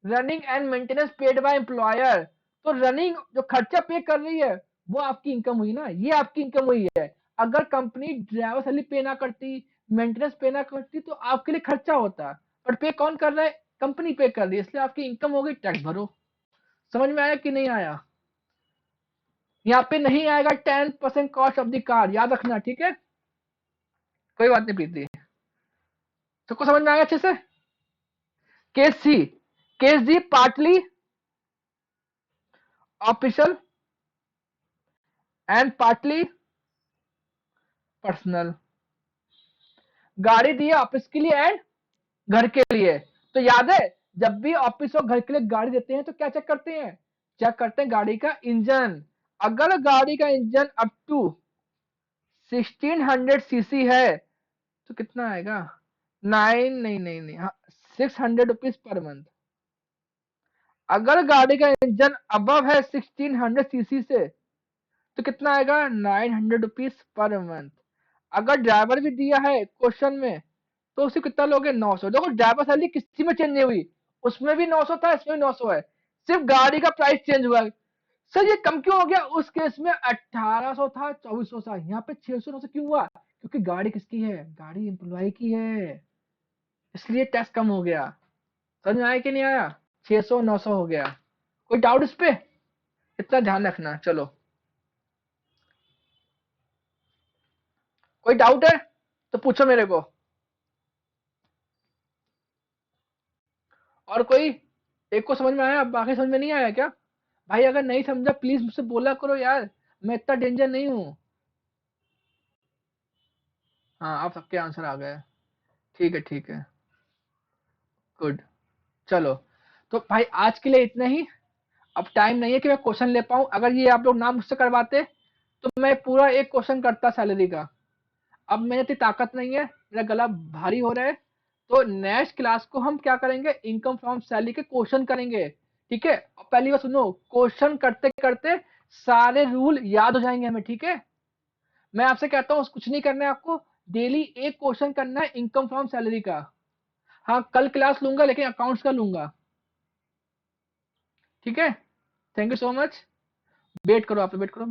running and maintenance paid by employer. तो रनिंग जो खर्चा पे कर रही है वो आपकी इनकम हुई ना, ये आपकी इनकम हुई है। अगर कंपनी ड्राइवर सैलरी पे ना करती, मेंटेनेंस पे ना करती, तो आपके लिए खर्चा होता। पर पे कौन कर रहा है, कंपनी पे कर रही है, इसलिए आपकी इनकम हो गई, टैक्स भरो। समझ में आया कि नहीं आया? यहाँ पे नहीं आएगा 10% कॉस्ट ऑफ द कार, याद रखना, ठीक है। कोई बात नहीं प्रीति, सबको समझ में आया अच्छे से। Case C, case D partly official and partly personal. गाड़ी दी है ऑफिस के लिए एंड घर के लिए। तो याद है, जब भी ऑफिस और घर के लिए गाड़ी देते हैं तो क्या चेक करते हैं, चेक करते हैं गाड़ी का इंजन। अगर गाड़ी का इंजन अप टू 1600 सीसी है तो कितना आएगा, 9, नहीं नहीं नहीं, हाँ, 600 रुपीज पर मंथ। अगर गाड़ी का इंजन अबव है 1600 सीसी से तो कितना आएगा, 900 रुपीज पर मंथ। अगर ड्राइवर भी दिया है क्वेश्चन में तो उसे कितना लोगे, 900। देखो ड्राइवर सैलरी किसी में चेंज नहीं हुई, उसमें भी 900 था, इसमें भी 900 है, सिर्फ गाड़ी का प्राइस चेंज हुआ है। सर ये कम क्यों हो गया, उस केस में 1800 था, 2400 था, यहाँ पे 600 900 क्यों हुआ, क्योंकि गाड़ी किसकी है, गाड़ी एम्प्लॉय की है, इसलिए टैक्स कम हो गया। समझ में आया कि नहीं आया, 600 900 हो गया। कोई डाउट इस पे, इतना ध्यान रखना। चलो, कोई डाउट है तो पूछो मेरे को। और कोई, एक को समझ में आया, बाकी समझ में नहीं आया क्या? भाई अगर नहीं समझा प्लीज मुझसे बोला करो यार, मैं इतना डेंजर नहीं हूँ। हाँ, आप सबके आंसर आ गए, ठीक है ठीक है, गुड। चलो, तो भाई आज के लिए इतना ही। अब टाइम नहीं है कि मैं क्वेश्चन ले पाऊँ, अगर ये आप लोग ना मुझसे करवाते तो मैं पूरा एक क्वेश्चन करता सैलरी का। अब मेरे इतनी ताकत नहीं है, मेरा गला भारी हो रहा है। तो नेक्स्ट क्लास को हम क्या करेंगे, इनकम फ्रॉम सैलरी के क्वेश्चन करेंगे, ठीक है। और पहली बार सुनो, क्वेश्चन करते करते सारे रूल याद हो जाएंगे हमें, ठीक है। मैं आपसे कहता हूँ कुछ नहीं करना है आपको, डेली एक क्वेश्चन करना है इनकम फ्रॉम सैलरी का। हाँ, कल क्लास लूंगा लेकिन अकाउंट्स का लूंगा, ठीक है। Thank you so much, wait करो, आप वेट करो।